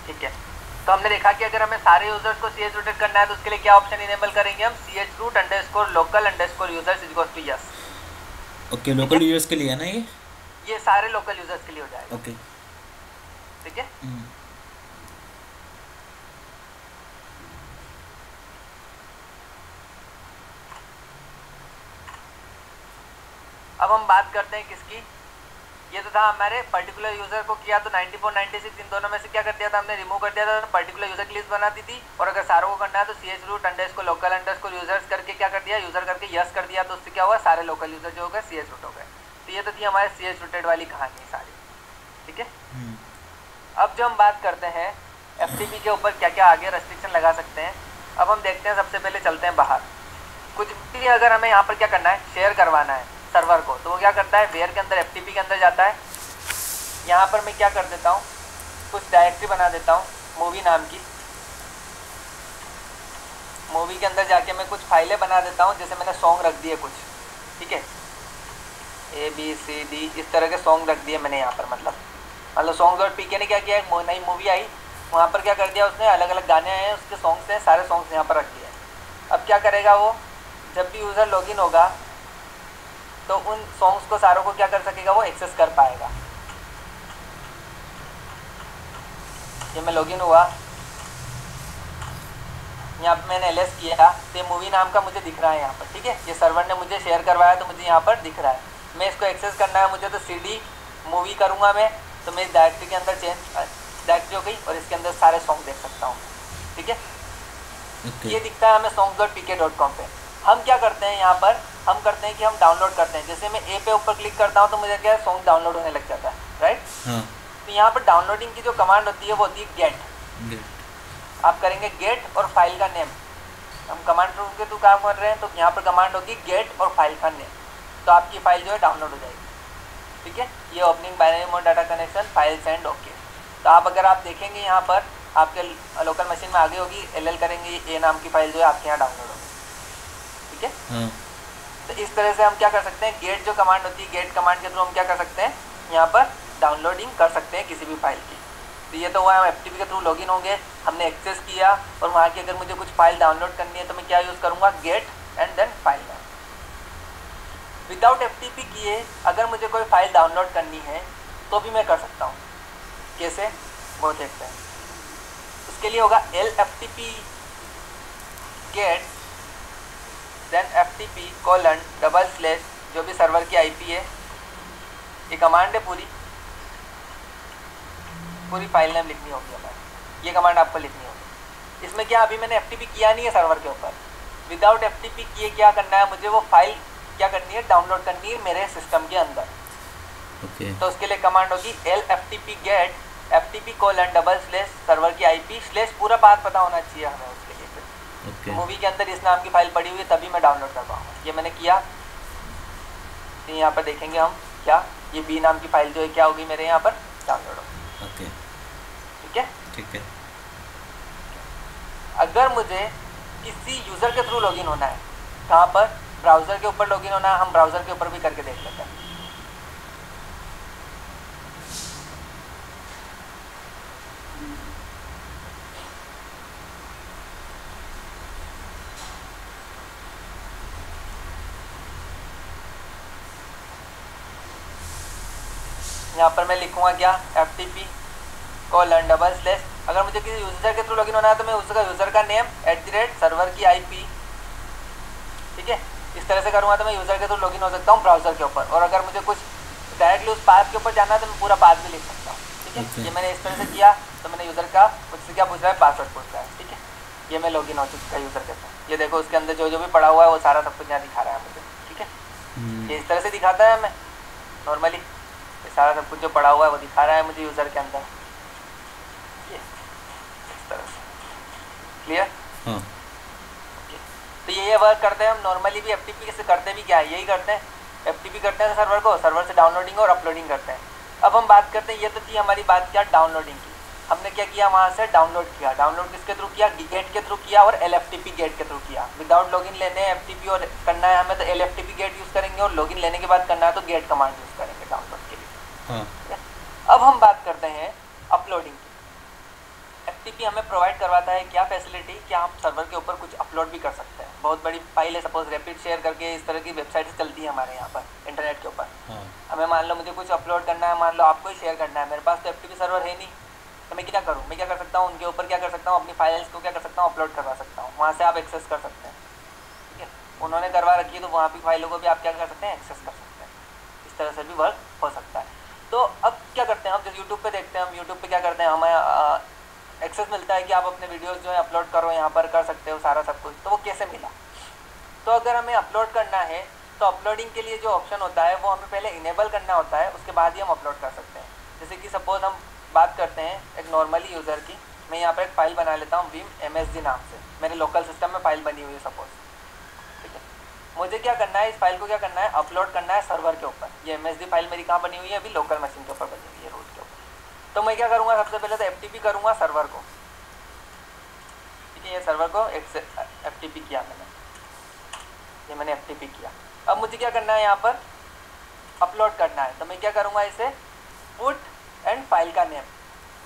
ठीक है। तो हमने देखा कि अगर हमें सारे यूजर्स को सी एच रूटेड करना है तो उसके लिए क्या ऑप्शन इनेबल करेंगे हम, C H root underscore local underscore users is equals to yes. Okay, local users के लिए है ना ये सारे लोकल यूजर्स के लिए हो जाएगा। ओके, ठीक है। अब हम बात करते हैं किसकी, ये तो था हमारे पर्टिकुलर यूजर को किया तो 94 96 इन दोनों में से क्या कर दिया था हमने, रिमूव कर दिया था। पर्टिकुलर यूजर की लिस्ट बनाती थी, और अगर सारों को करना है तो C H root underscore local underscore users करके क्या कर दिया, यूजर करके यस कर दिया, तो उससे क्या हुआ, सारे लोकल यूजर जो हो गए सी एच रूट हो गए। तो ये तो थी हमारे सी एच रूटेड वाली कहानी सारी, ठीक है। अब जो हम बात करते हैं एफटीपी के ऊपर क्या क्या आगे रेस्ट्रिक्शन लगा सकते हैं, अब हम देखते हैं। सबसे पहले चलते हैं बाहर। कुछ भी अगर हमें यहाँ पर क्या करना है, शेयर करवाना है सर्वर को, तो वो क्या करता है, वेयर के अंदर एफटीपी के अंदर जाता है। यहाँ पर मैं क्या कर देता हूँ, कुछ डायरेक्टरी बना देता हूँ मूवी नाम की। मूवी के अंदर जाके मैं कुछ फाइलें बना देता हूँ, जैसे मैंने सॉन्ग रख दिए कुछ, ठीक है, ABCD इस तरह के सॉन्ग रख दिए मैंने यहाँ पर। मतलब songs.pk ने क्या किया, एक नई मूवी आई, वहाँ पर क्या कर दिया उसने, अलग अलग गाने आए हैं उसके सॉन्ग्स हैं, सारे सॉन्ग्स यहाँ पर रख दिए। अब क्या करेगा वो, जब भी यूज़र लॉगिन होगा तो उन सॉन्ग्स को सारों को क्या कर सकेगा, वो एक्सेस कर पाएगा। ये मैं लॉगिन हुआ, यहाँ पर मैंने LS किया, तो मूवी नाम का मुझे दिख रहा है यहाँ पर, ठीक है। ये सर्वर ने मुझे शेयर करवाया तो मुझे यहाँ पर दिख रहा है। मैं इसको एक्सेस करना है मुझे, तो CD मूवी करूँगा मैं, तो मैं इस डायरेक्टरी के अंदर चेंज डायरेक्टरी हो गई और इसके अंदर सारे सॉन्ग देख सकता हूँ, ठीक है। ये दिखता है हमें songs.pk.com पे। हम क्या करते हैं यहाँ पर, हम करते हैं कि हम डाउनलोड करते हैं। जैसे मैं ए पे ऊपर क्लिक करता हूँ तो मुझे क्या है, सॉन्ग डाउनलोड होने लग जाता है, राइट। हाँ। तो यहाँ पर डाउनलोडिंग की जो कमांड होती है वो होती है गेट। आप करेंगे गेट और फाइल का नेम, हम कमांड के थ्रू काम कर रहे हैं, तो यहाँ पर कमांड होगी गेट और फाइल का नेम, तो आपकी फाइल जो है डाउनलोड हो जाएगी, ठीक है। ये opening binary mode data connection file send okay. तो आप अगर आप देखेंगे यहाँ पर आपके लोकल मशीन में आगे होगी, एल करेंगे, ए नाम की फाइल जो है आपके यहाँ डाउनलोड होगी, ठीक है। तो इस तरह से हम क्या कर सकते हैं, गेट जो कमांड होती है, गेट कमांड के थ्रू हम क्या कर सकते हैं, यहाँ पर डाउनलोडिंग कर सकते हैं किसी भी फाइल की। तो ये तो हुआ, हम FTP के थ्रू लॉगिन होंगे, हमने एक्सेस किया, और वहाँ की अगर मुझे कुछ फाइल डाउनलोड करनी है तो मैं क्या यूज़ करूँगा, get and then file name. Without FTP किए अगर मुझे कोई फाइल डाउनलोड करनी है तो भी मैं कर सकता हूँ। कैसे, वो देखते हैं। उसके लिए होगा LFTP गेट देन FTP:// जो भी सर्वर की IP है, ये कमांड है, पूरी फाइल नेम लिखनी होगी हमें, ये कमांड आपको लिखनी होगी। इसमें क्या, अभी मैंने FTP किया नहीं है सर्वर के ऊपर, विदाउट FTP किए क्या करना है मुझे, वो फाइल क्या करनी है, डाउनलोड करनी है मेरे सिस्टम के अंदर। तो उसके लिए कमांड होगी LFTP गेट FTP:// सर्वर की IP / पूरा बात पता होना चाहिए हमें उसके लिए। मूवी के अंदर इस नाम की फाइल पड़ी हुई है तभी मैं डाउनलोड कर पाऊँगा। ये मैंने किया, तो यहाँ पर देखेंगे हम क्या, ये B नाम की फाइल जो है क्या होगी मेरे यहाँ पर डाउनलोड होगी, ठीक है। ठीक है। अगर मुझे किसी यूज़र के थ्रू लॉगिन होना है, कहाँ पर, ब्राउज़र के ऊपर लॉगिन होना है, हम ब्राउज़र के ऊपर भी करके देख लेते हैं। यहाँ पर मैं लिखूँगा क्या, FTP:// अगर मुझे किसी यूज़र के थ्रू लॉगिन होना है तो मैं उसका यूज़र का नेम @ सर्वर की IP, ठीक है। इस तरह से करूँगा तो मैं यूज़र के थ्रू लॉगिन हो सकता हूँ ब्राउज़र के ऊपर। और अगर मुझे कुछ डायरेक्टली उस पाथ के ऊपर जाना है तो मैं पूरा पाथ भी लिख सकता हूँ, ठीक है। ये मैंने इस तरह से किया, तो मैंने यूज़र का मुझसे क्या पूछ रहा है, पासवर्ड पूछ रहा है, ठीक है। ये मैं लॉगिन हो चुका है यूज़र के थ्रू। ये देखो उसके अंदर जो जो भी पड़ा हुआ है वो सारा सब कुछ यहाँ दिखा रहा है मुझे, ठीक है। ये इस तरह से दिखाता है हमें नॉर्मली, ये सारा सब कुछ जो पड़ा हुआ है वो दिखा रहा है मुझे यूज़र के अंदर, ये इस तरह से, क्लियर। तो ये वर्क करते हैं हम नॉर्मली भी। FTP से करते भी क्या है, यही करते हैं, FTP करते हैं सर्वर को, सर्वर से डाउनलोडिंग और अपलोडिंग करते हैं। अब हम बात करते हैं, ये तो थी हमारी बात क्या, डाउनलोडिंग की। हमने क्या किया, वहाँ से डाउनलोड किया। डाउनलोड किसके थ्रू किया, गेट के थ्रू किया और LFTP गेट के थ्रू किया। विदाउट लॉगिन लेने FTP और करना है हमें तो LFTP गेट यूज़ करेंगे, और लॉगिन लेने के बाद करना है तो गेट कमांड यूज़ करेंगे डाउनलोड के लिए। अब हम बात करते हैं अपलोडिंग की। FTP हमें प्रोवाइड करवाता है क्या फैसिलिटी, कि आप सर्वर के ऊपर कुछ अपलोड भी कर सकते हैं। बहुत बड़ी फाइल है, सपोज रैपिड शेयर करके इस तरह की वेबसाइट्स चलती है हमारे यहाँ पर इंटरनेट के ऊपर। हमें मान लो मुझे कुछ अपलोड करना है, मान लो आपको ही शेयर करना है, मेरे पास तो FTP सर्वर है नहीं, तो मैं क्या करूँ, मैं क्या कर सकता हूँ, उनके ऊपर क्या कर सकता हूँ, अपनी फाइल्स को क्या कर सकता हूँ, अपलोड करवा सकता हूँ। वहाँ से आप एक्सेस कर सकते हैं, ठीक है। उन्होंने करवा रखी है तो वहाँ की फाइलों को भी आप क्या कर सकते हैं, एक्सेस कर सकते हैं। इस तरह से भी वर्क हो सकता है। तो अब क्या करते हैं हम, जैसे यूट्यूब पे देखते हैं, हम यूट्यूब पे क्या करते हैं, हमें एक्सेस मिलता है कि आप अपने वीडियोस जो है अपलोड करो, यहाँ पर कर सकते हो सारा सब कुछ। तो वो कैसे मिला, तो अगर हमें अपलोड करना है तो अपलोडिंग के लिए जो ऑप्शन होता है वो हमें पहले इनेबल करना होता है, उसके बाद ही हम अपलोड कर सकते हैं। जैसे कि सपोज हम बात करते हैं एक नॉर्मली यूज़र की, मैं यहाँ पर एक फ़ाइल बना लेता हूँ vim MSG नाम से, मेरे लोकल सिस्टम में फ़ाइल बनी हुई है सपोज, ठीक है। मुझे क्या करना है, इस फाइल को क्या करना है, अपलोड करना है सर्वर के ऊपर। ये MSG फाइल मेरी कहाँ बनी हुई है, अभी लोकल मशीन के ऊपर बनी हुई है, रूट के ऊपर। तो मैं क्या करूँगा, सबसे पहले तो FTP करूँगा सर्वर को, ठीक है। ये सर्वर को FTP किया मैंने, ये मैंने FTP किया। अब मुझे क्या करना है, यहाँ पर अपलोड करना है, तो मैं क्या करूँगा, इसे पुट एंड फाइल का नेम,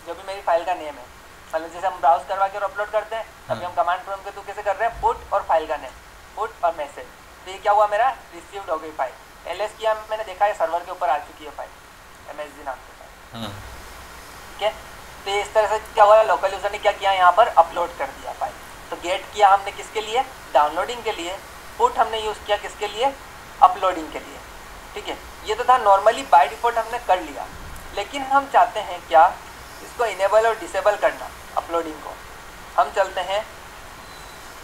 जो भी मेरी फाइल का नेम है, मतलब जैसे हम ब्राउज करवा के और अपलोड करते हैं, अभी हम कमांड प्रॉम्प्ट के थ्रू कैसे कर रहे हैं, पुट और फाइल का नेम, पुट और मैसेज। तो ये क्या हुआ, मेरा रिसीव्ड हो गई फाइल। LS किया मैंने, देखा है सर्वर के ऊपर आ चुकी है फाइल MSG नाम की फाइल, ठीक है। तो इस तरह से क्या हुआ, लोकल यूज़र ने क्या किया, यहाँ पर अपलोड कर दिया फाइल। तो गेट किया हमने किसके लिए, डाउनलोडिंग के लिए। पुट हमने यूज़ किया किसके लिए, अपलोडिंग के लिए, ठीक है। ये तो था नॉर्मली बाय डिफ़ॉल्ट हमने कर लिया, लेकिन हम चाहते हैं क्या, इसको इनेबल और डिसेबल करना अपलोडिंग को। हम चलते हैं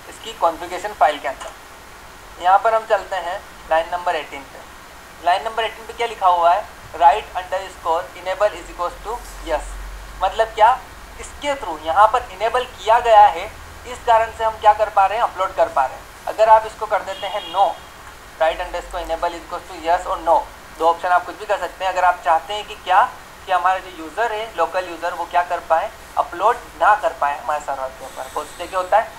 इसकी कॉन्फ़िगरेशन फाइल के अंदर, यहाँ पर हम चलते हैं लाइन नंबर 18 पे। लाइन नंबर 18 पे क्या लिखा हुआ है, write underscore enable is equal to yes. मतलब क्या, इसके थ्रू यहाँ पर इनेबल किया गया है, इस कारण से हम क्या कर पा रहे हैं, अपलोड कर पा रहे हैं। अगर आप इसको कर देते हैं no, write underscore enable is equal to yes और नो, दो ऑप्शन आप कुछ भी कर सकते हैं। अगर आप चाहते हैं कि क्या, कि हमारे जो यूज़र है, लोकल यूज़र, वो क्या कर पाए, अपलोड ना कर पाए हमारे सर्वर के ऊपर। बहुत से क्या होता है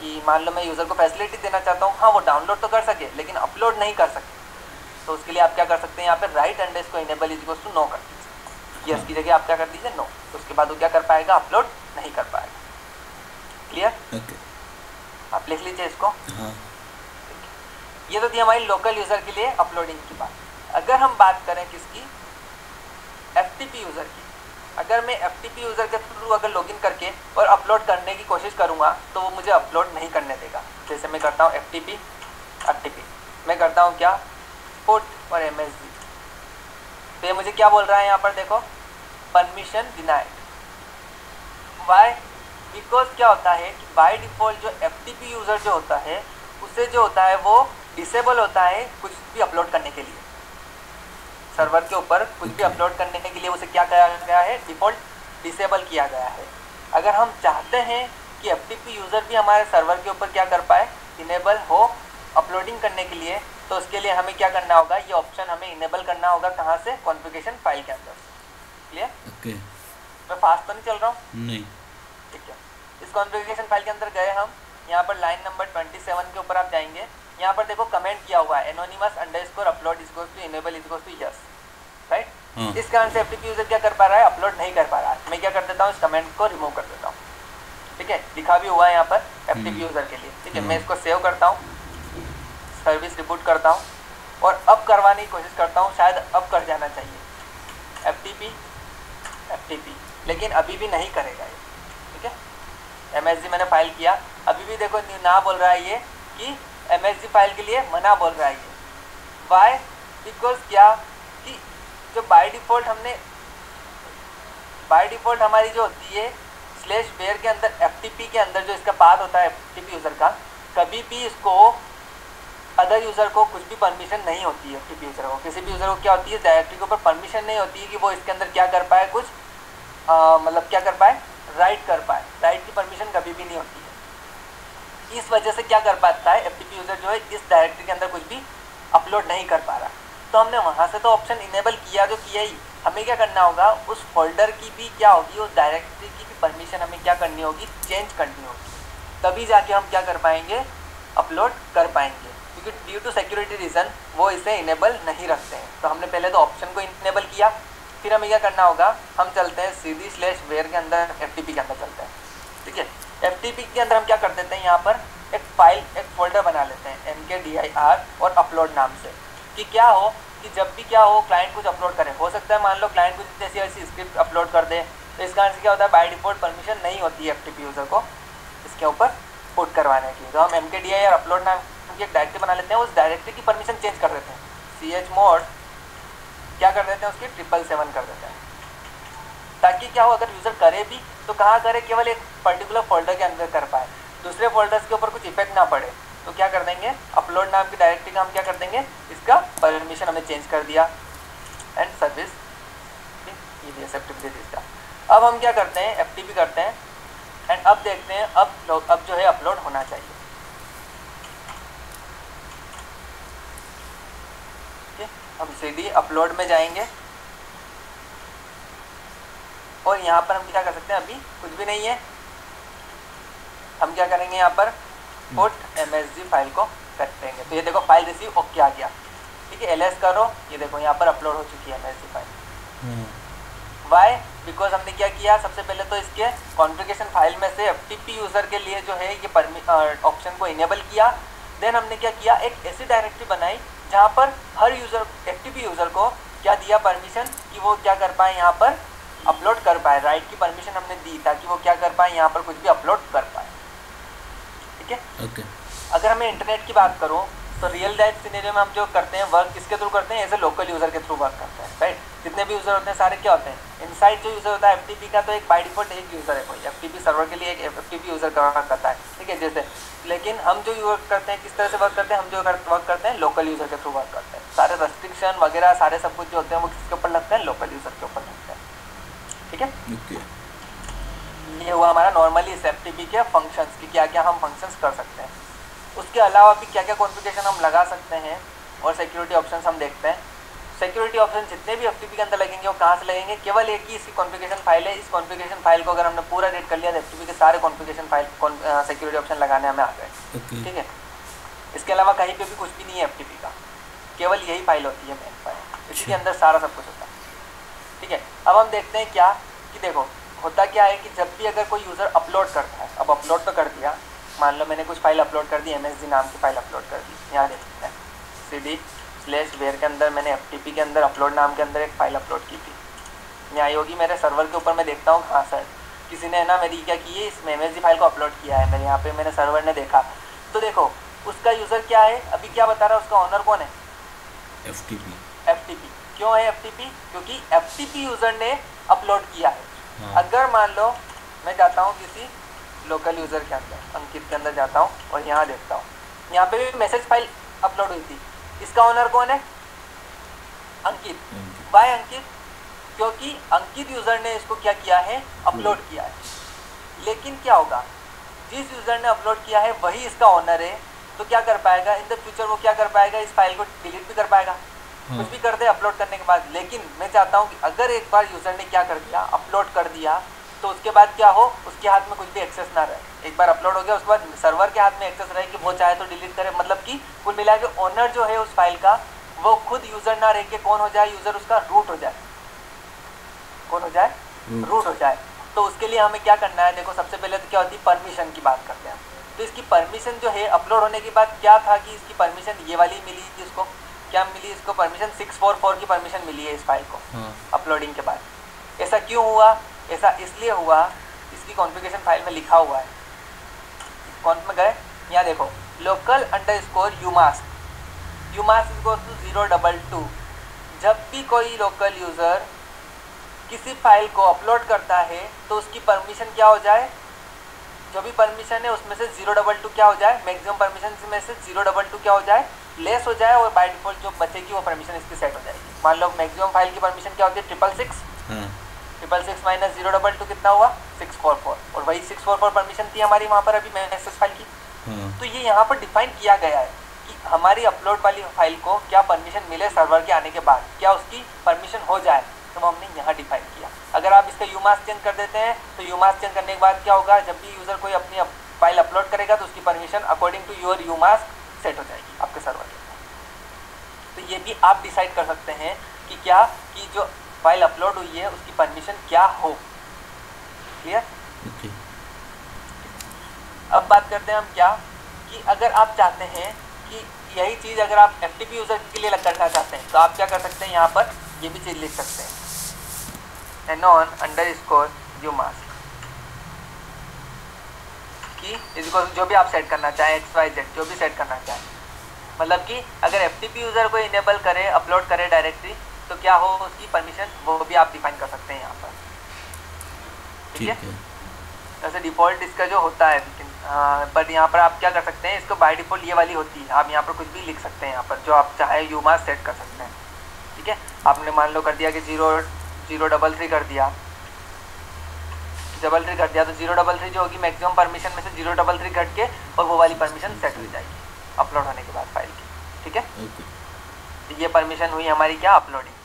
कि मान लो मैं यूज़र को फैसिलिटी देना चाहता हूँ, हाँ वो डाउनलोड तो कर सके लेकिन अपलोड नहीं कर सके, तो उसके लिए आप क्या कर सकते हैं, यहाँ पे write underscore enable is equal to no कर दीजिए। यस की जगह आप क्या कर दीजिए, नो, तो उसके बाद वो क्या कर पाएगा, अपलोड नहीं कर पाएगा। क्लियर? आप लिख लीजिए इसको। ये तो थी हमारी लोकल यूज़र के लिए अपलोडिंग की बात। अगर हम बात करें किसकी, FTP यूज़र की, अगर मैं FTP यूज़र के थ्रू अगर लॉगिन करके और अपलोड करने की कोशिश करूँगा तो वो मुझे अपलोड नहीं करने देगा। जैसे मैं करता हूँ FTP मैं करता हूँ क्या, पुट और MSG, तो ये मुझे क्या बोल रहा है यहाँ पर, देखो परमिशन डिनाइड। वाई, बिकॉज क्या होता है कि बाय डिफ़ॉल्ट जो FTP यूज़र जो होता है उससे जो होता है वो डिसेबल होता है कुछ भी अपलोड करने के लिए, सर्वर के ऊपर कुछ भी अपलोड करने के लिए उसे क्या किया गया है, डिफ़ॉल्ट डिसेबल किया गया है। अगर हम चाहते हैं कि FTP यूज़र भी हमारे सर्वर के ऊपर क्या कर पाए, इनेबल हो अपलोडिंग करने के लिए, तो उसके लिए हमें क्या करना होगा, ये ऑप्शन हमें इनेबल करना होगा। कहाँ से, कॉन्फ़िगरेशन फाइल के अंदर। क्लियर? ओके। मैं फास्ट तो नहीं चल रहा हूँ? नहीं। ठीक है, इस कॉन्फ़िगरेशन फाइल के अंदर गए हम, यहाँ पर लाइन नंबर 27 के ऊपर आप जाएंगे, यहाँ पर देखो कमेंट किया हुआ है anonymous underscore upload is equals to enable is equals to yes, right. इस कारण से FTP यूज़र क्या कर पा रहा है, अपलोड नहीं कर पा रहा है। मैं क्या कर देता हूँ, इस कमेंट को रिमूव कर देता हूँ। ठीक है, लिखा भी हुआ है यहाँ पर FTP यूज़र के लिए। ठीक है, मैं इसको सेव करता हूँ, सर्विस रिबूट करता हूँ और अब करवाने की कोशिश करता हूँ, शायद अब कर जाना चाहिए FTP, लेकिन अभी भी नहीं करेगा ये। ठीक है, MSG मैंने फाइल किया, अभी भी देखो ना बोल रहा है ये कि MSG फाइल के लिए मना बोल रहा है ये। वाई, बिकॉज क्या कि जो बाय डिफ़ॉल्ट हमारी जो होती है /var के अंदर FTP के अंदर जो इसका पाथ होता है FTP यूज़र का, कभी भी इसको अदर यूज़र को कुछ भी परमिशन नहीं होती है। FTP यूज़र को, किसी भी यूज़र को क्या होती है, डायरेक्टरी के ऊपर परमिशन नहीं होती है कि वो इसके अंदर क्या कर पाए, कुछ मतलब क्या कर पाए, राइट कर पाए। राइट की परमिशन कभी भी नहीं होती है। इस वजह से क्या कर पाता है, FTP यूज़र जो है इस डायरेक्टरी के अंदर कुछ भी अपलोड नहीं कर पा रहा। तो हमने वहाँ से तो ऑप्शन इनेबल किया जो किया ही, हमें क्या करना होगा, उस फोल्डर की भी क्या होगी, उस डायरेक्टरी की भी परमिशन हमें क्या करनी होगी, चेंज करनी होगी, तभी जाके हम क्या कर पाएंगे, अपलोड कर पाएंगे। क्योंकि ड्यू टू सिक्योरिटी रीज़न वो इसे इनेबल नहीं रखते हैं। तो हमने पहले तो ऑप्शन को इनेबल किया, फिर हमें क्या करना होगा, हम चलते हैं सीधी /var के अंदर FTP के अंदर चलते हैं। ठीक है, FTP के अंदर हम क्या कर देते हैं, यहाँ पर एक फाइल, एक फोल्डर बना लेते हैं mkdir और अपलोड नाम से, कि क्या हो कि जब भी क्या हो क्लाइंट कुछ अपलोड करे, हो सकता है मान लो क्लाइंट कुछ जैसी ऐसी स्क्रिप्ट अपलोड कर दे, तो इस कारण से क्या होता है, बाय डिफ़ॉल्ट परमिशन नहीं होती है FTP यूज़र को इसके ऊपर पुट करवाने की। तो हम mkdir अपलोड नाम की एक डायरेक्टरी बना लेते हैं, उस डायरेक्टरी की परमिशन चेंज कर देते हैं, chmod क्या कर देते हैं, उसकी 777 कर देते हैं, ताकि क्या हो, अगर यूज़र करे भी तो कहाँ करे, केवल एक पर्टिकुलर फोल्डर के अंदर कर पाए, दूसरे फोल्डर्स के ऊपर कुछ इफेक्ट ना पड़े। तो क्या कर देंगे, अपलोड नाम की डायरेक्टरी का हम क्या कर देंगे, इसका परमिशन हमने चेंज कर दिया एंड सर्विस ये एक्सेप्टेड इसका। अब हम क्या करते हैं, FTP करते हैं एंड अब देखते हैं अब जो है अपलोड होना चाहिए। हम सीधी अपलोड में जाएंगे और यहाँ पर हम क्या कर सकते हैं, अभी कुछ भी नहीं है, हम क्या करेंगे, यहाँ पर पुट MSG फाइल को कर देंगे। तो ये देखो फाइल रिसीव ओके आ गया। ठीक है, LS करो, ये देखो यहाँ पर अपलोड हो चुकी है MSG फाइल। वाई, बिकॉज हमने क्या किया, सबसे पहले तो इसके कॉन्फ़िगरेशन फाइल में से FTP यूज़र के लिए जो है ये ऑप्शन को इनेबल किया। देन हमने क्या किया, एक ऐसी डायरेक्टरी बनाई जहाँ पर हर यूज़र, FTP यूज़र को क्या दिया परमिशन कि वो क्या कर पाए, यहाँ पर अपलोड कर पाए। राइट की परमिशन हमने दी ताकि वो क्या कर पाए, यहाँ पर कुछ भी अपलोड कर पाए। ठीक है, ओके। अगर हमें इंटरनेट की बात करूँ तो रियल लाइफ सिनेरियो में हम जो करते हैं वर्क किसके थ्रू करते हैं, एज ए लोकल यूज़र के थ्रू वर्क करते हैं, राइट। जितने भी यूज़र होते हैं सारे क्या होते हैं, इनसाइड जो यूज़र होता है FTP का तो एक बाय डिफॉल्ट एक यूज़र है कोई, FTP सर्वर के लिए एक FTP यूज़र करता है, ठीक है। जैसे लेकिन हम जो वर्क करते हैं किस तरह से वर्क करते हैं, हम जो वर्क करते हैं लोकल यूज़र के थ्रू वर्क करते हैं। सारे रेस्ट्रिक्शन वगैरह सारे सब कुछ जो होते हैं वो किसके ऊपर लगते हैं, लोकल यूज़र के ऊपर लगते हैं, ठीक है। ये हुआ हमारा नॉर्मली इस FTP के फंक्शंस की क्या क्या हम फंक्शंस कर सकते हैं। उसके अलावा भी क्या क्या कॉन्फ़िगरेशन हम लगा सकते हैं और सिक्योरिटी ऑप्शंस हम देखते हैं। सिक्योरिटी ऑप्शन जितने भी FTP के अंदर लगेंगे वो कहाँ से लगेंगे, केवल एक ही इसकी कॉन्फ़िगरेशन फाइल है। इस कॉन्फ़िगरेशन फाइल को अगर हमने पूरा रीड कर लिया तो FTP के सारे कॉन्फ़िगरेशन फाइल सिक्योरिटी ऑप्शन लगाने हमें आ गए, ठीक है। इसके अलावा कहीं पे भी कुछ भी नहीं है FTP का, केवल यही फाइल होती है मेन फाइल, इसी के अंदर सारा सब कुछ होता है, ठीक है। अब हम देखते हैं क्या कि देखो होता क्या है कि जब भी अगर कोई यूज़र अपलोड करता है, अब अपलोड तो कर दिया, मान लो मैंने कुछ फाइल अपलोड कर दी, MSG नाम की फाइल अपलोड कर दी, यहाँ देखते हैं cd/where के अंदर मैंने FTP के अंदर अपलोड नाम के अंदर एक फ़ाइल अपलोड की थी, यहाँ आई होगी मेरे सर्वर के ऊपर। मैं देखता हूँ हाँ सर किसी ने ना मेरी क्या की है, इसमें MSG फाइल को अपलोड किया है, मेरे यहाँ पे मैंने सर्वर ने देखा तो देखो उसका यूज़र क्या है, अभी क्या बता रहा है, उसका ऑनर कौन है, FTP। क्यों है FTP, क्योंकि FTP यूज़र ने अपलोड किया है। अगर मान लो मैं जाता हूँ किसी लोकल यूज़र के अंदर, अंकित के अंदर जाता हूँ और यहाँ देखता हूँ, यहाँ पे भी मैसेज फाइल अपलोड हुई थी, इसका ओनर कौन है, अंकित। बाय अंकित, क्योंकि अंकित यूज़र ने इसको क्या किया है, अपलोड किया है। लेकिन क्या होगा, जिस यूज़र ने अपलोड किया है वही इसका ओनर है, तो क्या कर पाएगा इन द फ्यूचर, वो क्या कर पाएगा, इस फाइल को डिलीट भी कर पाएगा, कुछ भी कर दे अपलोड करने के बाद। लेकिन मैं चाहता हूँ कि अगर एक बार यूज़र ने क्या कर दिया, अपलोड कर दिया, तो उसके बाद क्या हो, उसके हाथ में कुछ भी एक्सेस ना रहे। एक बार अपलोड हो गया उसके बाद सर्वर के हाथ में एक्सेस रहे कि वो चाहे तो डिलीट करे, मतलब कि कुल मिला के ओनर जो है उस फाइल का वो खुद यूज़र ना रह के कौन हो जाए, यूज़र उसका रूट हो जाए, कौन हो जाए, रूट हो जाए। तो उसके लिए हमें क्या करना है, देखो सबसे पहले तो क्या होती है, परमिशन की बात करते हैं। तो इसकी परमिशन जो है अपलोड होने के बाद क्या था कि इसकी परमिशन ये वाली मिली थी, उसको क्या मिली, इसको परमिशन 644 की परमिशन मिली है इस फाइल को अपलोडिंग के बाद। ऐसा क्यों हुआ, ऐसा इसलिए हुआ, इसकी कॉन्फ़िगरेशन फाइल में लिखा हुआ है, कौन में गए, यहाँ देखो local_umask इक्वल्स टू 022। जब भी कोई लोकल यूज़र किसी फाइल को अपलोड करता है तो उसकी परमिशन क्या हो जाए, जो भी परमिशन है उसमें से 022 क्या हो जाए, मैक्सिमम परमिशन में से 022 क्या हो जाए, लेस हो जाए, और बाय डिफॉल्ट जो बचेगी वो परमिशन इसकी सेट हो जाएगी। मान लो मैक्सिमम फाइल की परमिशन क्या होती है, 666 माइनस 022 कितना हुआ, 644, और वही 644 परमिशन थी हमारी वहाँ पर अभी मैसेज फाइल की। तो ये यहाँ पर डिफाइन किया गया है कि हमारी अपलोड वाली फाइल को क्या परमिशन मिले सर्वर के आने के बाद, क्या उसकी परमिशन हो जाए, तो हमने यहाँ डिफाइन किया। अगर आप इसका यूमास्क चेंज कर देते हैं तो यूमास्क चेंज करने के बाद क्या होगा, जब भी यूज़र कोई अपनी फाइल अपलोड करेगा तो उसकी permission according to your umask set हो जाएगी आपके सर्वर के। तो ये भी आप डिसाइड कर सकते हैं कि क्या कि जो फाइल अपलोड हुई है उसकी परमिशन क्या हो। क्लियर? अब बात करते हैं हम क्या कि अगर आप चाहते हैं कि यही चीज़ अगर आप FTP यूज़र के लिए करना चाहते हैं तो आप क्या कर सकते हैं, यहाँ पर ये भी चीज़ लिख सकते हैं, anon_umask कि इसको जो भी आप सेट करना चाहें, XYZ जो भी सेट करना चाहें, मतलब कि अगर FTP यूज़र को इनेबल करे, अपलोड करे डायरेक्टली, तो क्या हो उसकी परमिशन, वो भी आप डिफाइन कर सकते हैं यहाँ पर। ठीक है, वैसे डिफ़ॉल्ट इसका जो होता है, लेकिन बट यहाँ पर आप क्या कर सकते हैं, इसको बाय डिफ़ॉल्ट ये वाली होती है, आप यहाँ पर कुछ भी लिख सकते हैं, यहाँ पर जो आप चाहे यूमास्क सेट कर सकते हैं। ठीक है, आपने मान लो कर दिया कि 0.033 कर दिया, 0.3 कर दिया, तो 0.3 जो होगी मैक्सिमम परमिशन में से 0.3 कट के और वो वाली परमिशन सेट हो जाएगी अपलोड होने के बाद फाइल की। ठीक है, तो ये परमिशन हुई हमारी क्या, अपलोडिंग की।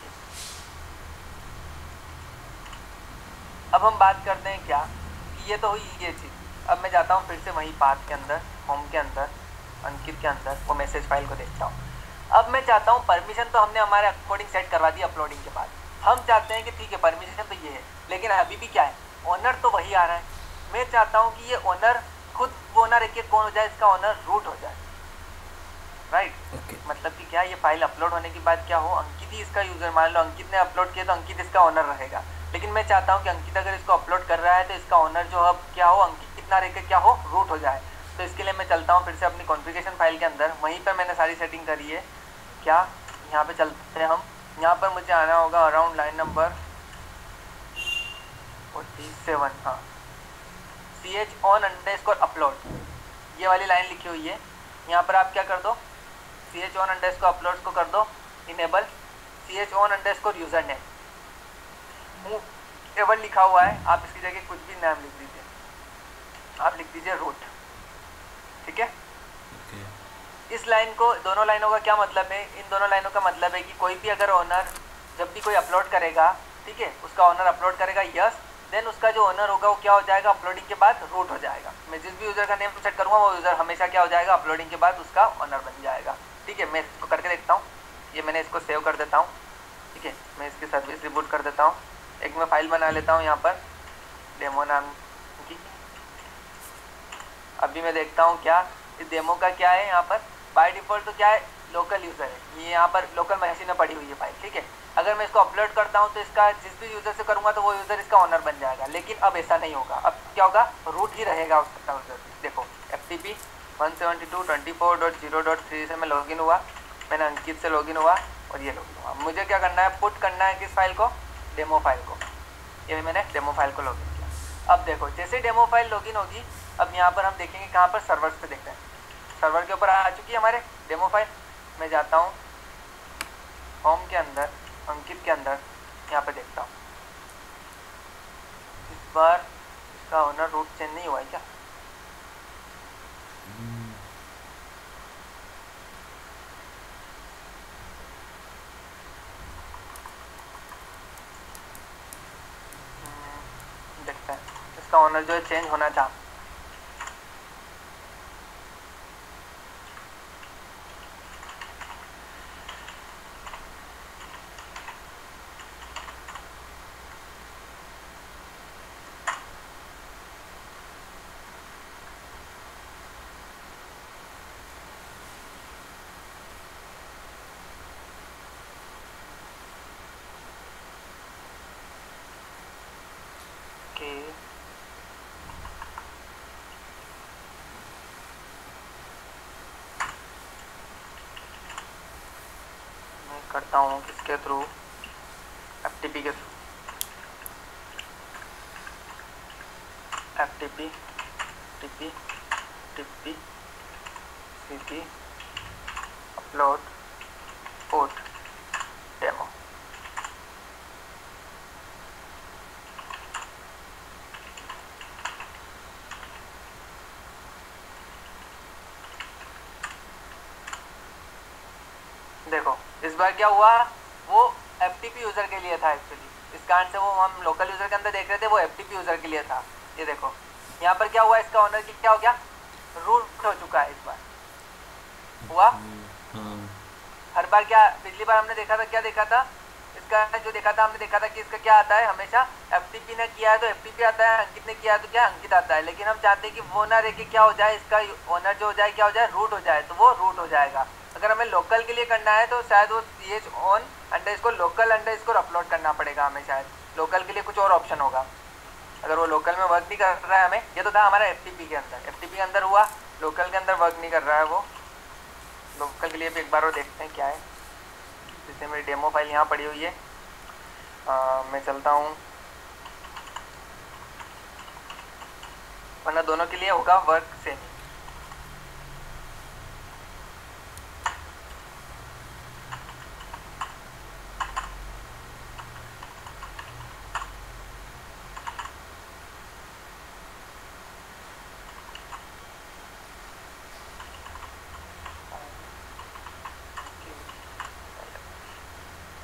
अब हम बात करते हैं क्या कि ये तो हुई ये चीज़। अब मैं जाता हूँ फिर से वहीं पाथ के अंदर, होम के अंदर, अंकित के अंदर, वो मैसेज फाइल को देखता हूँ। अब मैं चाहता हूँ, परमिशन तो हमने हमारे अकॉर्डिंग सेट करवा दी अपलोडिंग के बाद, हम चाहते हैं कि ठीक है परमिशन तो ये है, लेकिन अभी भी क्या है, ओनर तो वही आ रहा है। मैं चाहता हूँ कि ये ओनर खुद ओनर एक कौन हो जाए, इसका ओनर रूट हो जाए। राइट, मतलब कि क्या, ये फाइल अपलोड होने के बाद क्या हो, अंकित ही इसका यूज़र, मान लो अंकित ने अपलोड किया तो अंकित इसका ओनर रहेगा। लेकिन मैं चाहता हूँ कि अंकित अगर इसको अपलोड कर रहा है तो इसका ओनर जो अब क्या हो, अंकित कितना रह के क्या हो, रूट हो जाए। तो इसके लिए मैं चलता हूँ फिर से अपनी कॉन्फ़िगरेशन फाइल के अंदर, वहीं पर मैंने सारी सेटिंग करी है। क्या, यहाँ पे चलते हैं हम यहाँ पर मुझे आना होगा अराउंड लाइन नंबर 47, हाँ, ch on अंडरस्कोर अपलोड, ये वाली लाइन लिखी हुई है। यहाँ पर आप क्या कर दो, ch on अंडरस्कोर अपलोड्स को कर दो enable, ch on underscore user name एवन लिखा हुआ है, आप इसकी जगह कुछ भी नाम लिख दीजिए, आप लिख दीजिए रूट, ठीक है। इस लाइन को, दोनों लाइनों का क्या मतलब है, इन दोनों लाइनों का मतलब है कि कोई भी अगर ओनर जब भी कोई अपलोड करेगा, ठीक है, उसका ओनर अपलोड करेगा यस, देन उसका जो ओनर होगा वो क्या हो जाएगा, अपलोडिंग के बाद रूट हो जाएगा। मैं जिस भी यूज़र का नेम सेट करूँगा वो यूज़र हमेशा क्या हो जाएगा, अपलोडिंग के बाद उसका ओनर बन जाएगा, ठीक है। मैं इसको करके देखता हूँ, ये मैंने इसको सेव कर देता हूँ, ठीक है। मैं इसकी सर्विस रिबूट कर देता हूँ, एक मैं फाइल बना लेता हूँ यहाँ पर डेमो नाम की। अभी मैं देखता हूँ क्या इस डेमो का क्या है। यहाँ पर बाय डिफ़ॉल्ट तो क्या है, लोकल यूज़र है, ये यहाँ पर लोकल मशीन में पड़ी हुई है फाइल, ठीक है। अगर मैं इसको अपलोड करता हूँ तो इसका जिस भी यूज़र से करूँगा तो वो यूज़र इसका ओनर बन जाएगा, लेकिन अब ऐसा नहीं होगा। अब क्या होगा, रूट ही रहेगा उसका यूज़र। देखो FTP 172.24.0.3 से मैं लॉगिन हुआ, मैंने अंकित से लॉगिन हुआ और ये लॉगिन हुआ। मुझे क्या करना है, पुट करना है किस फाइल को, डेमो फाइल को। ये मैंने डेमो फाइल को लॉगिन किया। अब देखो जैसे डेमो फाइल लॉगिन होगी, अब यहाँ पर हम देखेंगे कहाँ पर, सर्वर्स पे देखते हैं। सर्वर के ऊपर आ चुकी है हमारे डेमो फाइल। मैं जाता हूँ होम के अंदर, अंकित के अंदर, यहाँ पे देखता हूँ। इस बार इसका ओनर रूट चेंज नहीं हुआ है क्या? देखते हैं, इसका ओनर जो है चेंज होना था। मैं करता हूँ किसके थ्रू, FTP के through, FTP TP TP CP upload put demo. देखो इस बार क्या हुआ, वो FTP यूज़र के लिए था एक्चुअली, इस कारण से वो हम लोकल यूज़र के अंदर देख रहे थे, वो FTP यूज़र के लिए था। ये देखो यहाँ पर क्या हुआ, इसका ऑनर की क्या हो गया, रूट हो चुका है। इस बार हुआ। हर बार क्या, पिछली बार हमने देखा था, क्या देखा था, इसका जो देखा था, हमने देखा था कि इसका क्या आता है, हमेशा FTP ने किया है तो FTP आता है, अंकित ने किया है तो क्या अंकित आता है। लेकिन हम चाहते हैं कि वो ना रह के क्या हो जाए, इसका ओनर जो हो जाए क्या हो जाए, रूट हो जाए, तो वो रूट हो जाएगा। अगर हमें लोकल के लिए करना है तो शायद वो ch on underscore local underscore upload करना पड़ेगा हमें, शायद लोकल के लिए कुछ और ऑप्शन होगा। अगर वो लोकल में वर्क नहीं कर रहा है हमें, ये तो था हमारा FTP के अंदर, FTP के अंदर हुआ, लोकल के अंदर वर्क नहीं कर रहा है वो। लोकल के लिए भी एक बार और देखते हैं क्या है। जैसे मेरी डेमो फाइल यहाँ पड़ी हुई है, मैं चलता हूँ, वरना दोनों के लिए होगा वर्क सेम।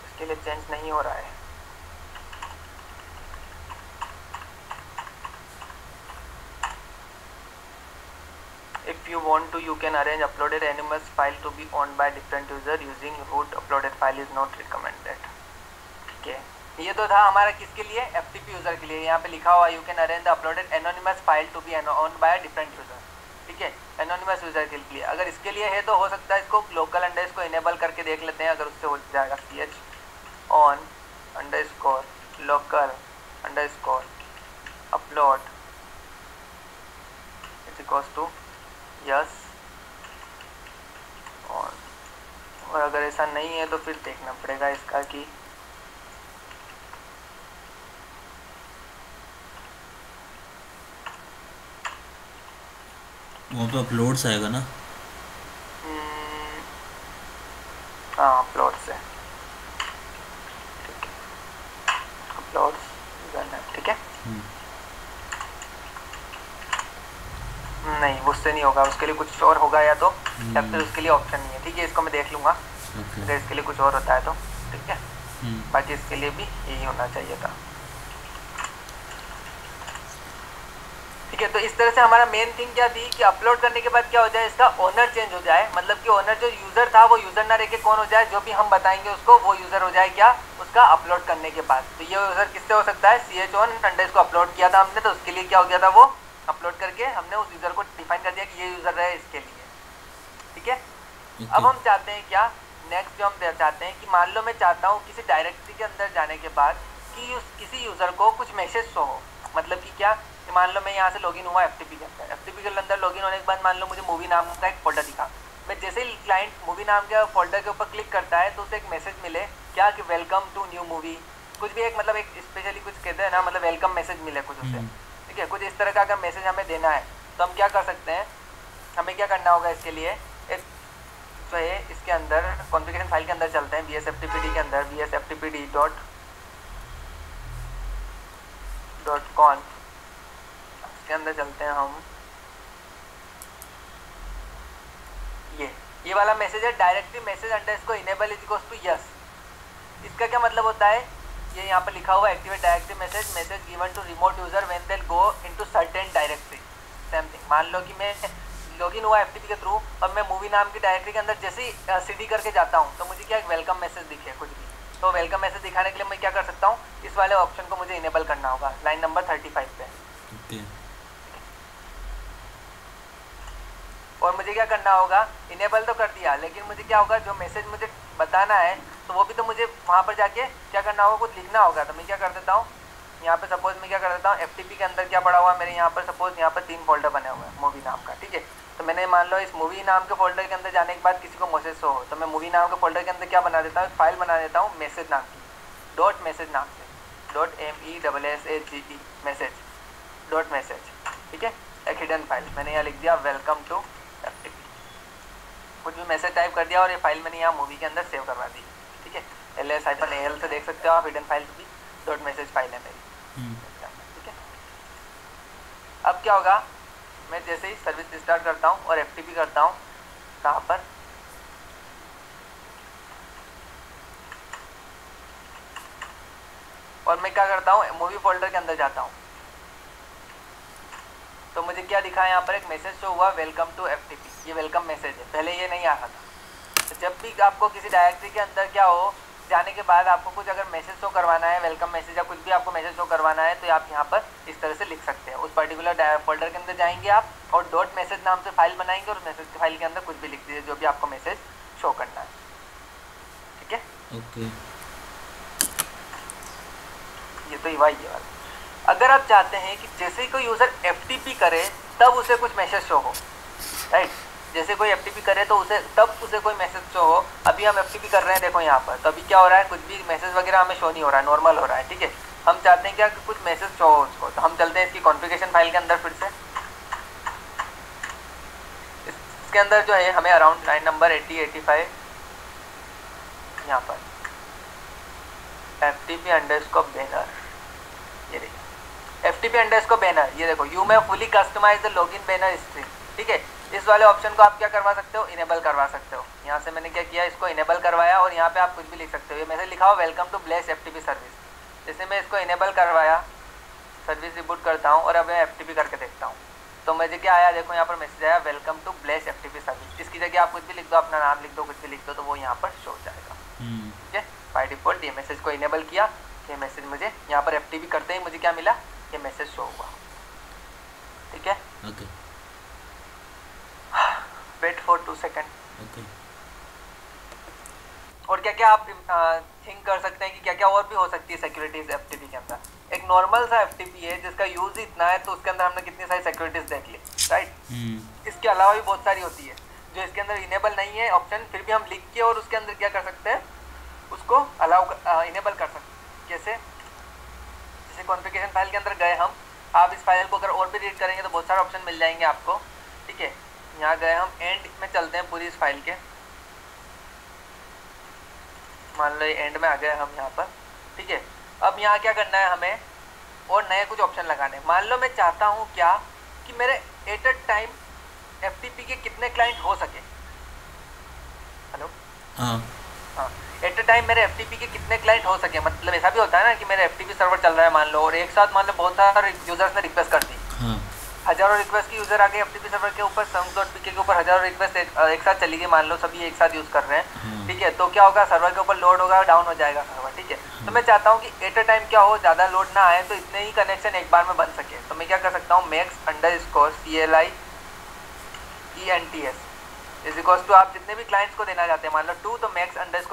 इसके लिए चेंज नहीं हो रहा है। If you want to, you can arrange uploaded anonymous file to be owned by different user using root uploaded file is not recommended। ठीक है, ये तो था हमारा किसके लिए, FTP यूजर के लिए। यहाँ पे लिखा हुआ you can arrange the uploaded anonymous file to be owned by different user। ठीक है, एनोनिमस यूजर के लिए। अगर इसके लिए है तो हो सकता है इसको लोकल अंडरस्कोर इनेबल करके देख लेते हैं, अगर उससे हो जाएगा। ch on underscore local underscore upload is equals to yes on और अगर ऐसा नहीं है तो फिर देखना पड़ेगा इसका कि वहाँ पे अपलोड्स आएगा ना। हाँ अपलोड से, अपलोड ठीक है। नहीं उससे नहीं होगा, उसके लिए कुछ और होगा या तो, या फिर उसके लिए ऑप्शन नहीं है। ठीक है, इसको मैं देख लूँगा अगर इसके लिए कुछ और होता है तो। ठीक है, बाकी इसके लिए भी यही होना चाहिए था। ठीक है, तो इस तरह से हमारा मेन थिंग क्या थी कि अपलोड करने के बाद क्या हो जाए, इसका ओनर चेंज हो जाए, मतलब कि ओनर जो यूज़र था वो यूज़र ना रह के कौन हो जाए, जो भी हम बताएंगे उसको वो यूज़र हो जाए क्या, उसका अपलोड करने के बाद। तो ये यूज़र किससे हो सकता है, ch1 को अपलोड किया था हमने, तो उसके लिए क्या हो गया था, वो अपलोड करके हमने उस यूज़र को डिफाइन कर दिया कि ये यूज़र है इसके लिए। ठीक है, अब हम चाहते हैं क्या, नेक्स्ट जो हम चाहते हैं कि मान लो मैं चाहता हूँ किसी डायरेक्टरी के अंदर जाने के बाद कि किसी यूज़र को कुछ मैसेज शो हो, मतलब कि क्या, कि मान लो मैं यहाँ से लॉगिन हुआ एफटीपी के अंदर, एफटीपी के अंदर लॉगिन होने के बाद मान लो मुझे मूवी नाम का एक फोल्डर दिखा, मैं जैसे ही क्लाइंट मूवी नाम के फोल्डर के ऊपर क्लिक करता है तो उसे एक मैसेज मिले क्या कि वेलकम टू न्यू मूवी, कुछ भी एक मतलब एक स्पेशली कुछ कहते हैं ना, मतलब वेलकम मैसेज मिले कुछ उसे। ठीक है, कुछ इस तरह का अगर मैसेज हमें देना है तो हम क्या कर सकते हैं, हमें क्या करना होगा इसके लिए, एक जो है इसके अंदर कॉन्फ़िगरेशन फाइल के अंदर चलते हैं, vsftpd के अंदर vsftpd.conf इसके अंदर चलते हैं हम। ये वाला मैसेज है directly message underscore enable is equals to yes. इसका क्या मतलब होता है, ये यहाँ पर लिखा हुआ activate directory message given to remote user when they go into certain directory. Same thing, मान लो कि मैं लॉगिन हुआ एफटीपी के थ्रू और मैं मूवी नाम की डायरेक्टरी के अंदर जैसे ही सीडी करके जाता हूँ तो मुझे क्या एक वेलकम मैसेज दिखे कुछ भी, तो वेलकम मैसेज दिखाने के लिए मैं क्या कर सकता हूँ, इस वाले ऑप्शन को मुझे इनेबल करना होगा लाइन नंबर 35 पे। और मुझे क्या करना होगा, इनेबल तो कर दिया लेकिन मुझे क्या होगा, जो मैसेज मुझे बताना है तो वो भी तो मुझे वहाँ पर जाके क्या करना होगा, कुछ लिखना होगा। तो मैं क्या कर देता हूँ, यहाँ पे सपोज मैं क्या कर देता हूँ, एफटीपी के अंदर क्या पड़ा हुआ मेरे यहाँ पर, सपोज यहाँ पर 3 फोल्डर बने हुए हैं मूवी नाम का। ठीक है, तो मैंने मान लो इस मूवी नाम के फोल्डर के अंदर जाने के बाद किसी को मैसेज शो हो तो मैं मूवी नाम के फोल्डर के अंदर क्या बना देता हूँ, फाइल बना देता हूँ मैसेज नाम की, डॉट मैसेज नाम से, .message मैसेज। ठीक है, एक हिडन फाइल मैंने यहाँ लिख दिया वेलकम टू एफटीपी, कुछ भी मैसेज टाइप कर दिया और ये फाइल मैंने यहाँ मूवी के अंदर सेव करवा दी। ठीक है, ls-al से देख सकते हो आप, हिडन फाइल भी डॉट मैसेज फाइल है मेरी। ठीक है, अब क्या होगा, मैं जैसे ही सर्विस स्टार्ट करता हूँ और एफटीपी करता हूँ कहाँ पर, और मैं क्या करता हूँ मूवी फोल्डर के अंदर जाता हूँ तो मुझे क्या दिखा है यहाँ पर, एक मैसेज शो हुआ वेलकम टू एफटीपी, ये वेलकम मैसेज है, पहले ये नहीं आ रहा था। तो जब भी आपको किसी डायरेक्टरी के अंदर क्या हो जाने के बाद आपको कुछ अगर मैसेज शो करवाना है, वेलकम मैसेज या कुछ भी आपको मैसेज शो करवाना है तो आप यहाँ पर इस तरह से लिख सकते हैं। उस पर्टिकुलर फोल्डर के अंदर जाएंगे आप और डॉट मैसेज नाम से फाइल बनाएंगे और मैसेज फाइल के अंदर कुछ भी लिख दीजिए जो भी आपको मैसेज शो करना है। ठीक है, ओके, ये तो वही है वाला। अगर आप चाहते हैं कि जैसे ही कोई यूज़र एफटीपी करे तब उसे कुछ मैसेज शो हो, राइट, जैसे कोई एफटीपी करे तो उसे तब उसे कोई मैसेज शो हो। अभी हम एफटीपी कर रहे हैं देखो यहाँ पर, तो अभी क्या हो रहा है, कुछ भी मैसेज वगैरह हमें शो नहीं हो रहा है, नॉर्मल हो रहा है। ठीक है, हम चाहते हैं क्या कि कुछ मैसेज शो हो उसको, तो हम चलते हैं इसकी कॉन्फ़िगरेशन फाइल के अंदर फिर से। इसके अंदर जो है हमें अराउंड लाइन नंबर 80-85 यहाँ पर FTP_banner, ये देखिए FTP_banner, ये देखो you may fully customise the login banner string. ठीक है, इस वाले ऑप्शन को आप क्या करवा सकते हो, इनेबल करवा सकते हो। यहाँ से मैंने क्या किया, इसको इनेबल करवाया और यहाँ पे आप कुछ भी लिख सकते हो। ये मैसेज लिखा हो welcome to bless FTP service, जैसे मैं इसको इनेबल करवाया, सर्विस रिबूट करता हूँ और अब मैं एफटीपी करके देखता हूँ तो मुझे क्या आया, देखो यहाँ पर मैसेज आया welcome to bless FTP service. इसकी जगह आप कुछ भी लिख दो, अपना नाम लिख दो, कुछ भी लिख दो, तो वो यहाँ पर शो हो जाएगा। ठीक है, बाय डिफॉल्ट ये मैसेज को इनेबल किया, ये मैसेज मुझे यहाँ पर एफटीपी करते ही मुझे क्या मिला, ये मैसेज शो हुआ। ठीक है, okay, wait for 2 second. Okay, और क्या क्या आप थिंक कर सकते हैं कि क्या क्या और भी हो सकती है सिक्योरिटीज एफटीपी के अंदर। एक नॉर्मल सा एफटीपी है जिसका यूज ही इतना है तो उसके अंदर हमने कितनी सारी सिक्योरिटीज देख ली, राइट। इसके अलावा भी बहुत सारी होती है। जो इसके अंदर इनेबल नहीं है ऑप्शन, फिर भी हम लिख के और उसके अंदर क्या कर सकते हैं, उसको अलाउ इनेबल कर सकते हैं। कैसे? जैसे कॉन्फ़िगरेशन फाइल के अंदर गए हम, आप इस फाइल को अगर और भी रीड करेंगे तो बहुत सारे ऑप्शन मिल जाएंगे आपको, ठीक है। यहाँ गए हम, एंड में चलते हैं पूरी इस फाइल के, मान लो एंड में आ गए हम यहाँ पर, ठीक है। अब यहाँ क्या करना है हमें, और नए कुछ ऑप्शन लगाने। मान लो मैं चाहता हूँ क्या कि मेरे एट अ टाइम FTP के कितने क्लाइंट हो सके। हेलो, हाँ हाँ, एट अ टाइम मेरे FTP के कितने क्लाइंट हो सके। मतलब ऐसा भी होता है ना कि मेरे FTP सर्वर चल रहा है मान लो, और एक साथ मान लो बहुत सारे यूजर्स ने रिक्वेस्ट कर दी, हाँ हजारों रिक्वेस्ट की यूजर आ गए FTP सर्वर के ऊपर, songs.pk के ऊपर हजारों रिक्वेस्ट एक साथ चली गई, मान लो सभी एक साथ यूज कर रहे हैं, ठीक है। तो क्या होगा, सर्वर के ऊपर लोड होगा, डाउन हो जाएगा सर्वर, ठीक है। तो मैं चाहता हूँ कि एट अ टाइम क्या हो, ज़्यादा लोड ना आए, तो इतने ही कनेक्शन एक बार में बन सके। तो मैं क्या कर सकता हूँ, max_CLI ENTS is equals to, आप जितने भी क्लाइंट्स को देना चाहते हैं, मान लो 2, तो max_clients इज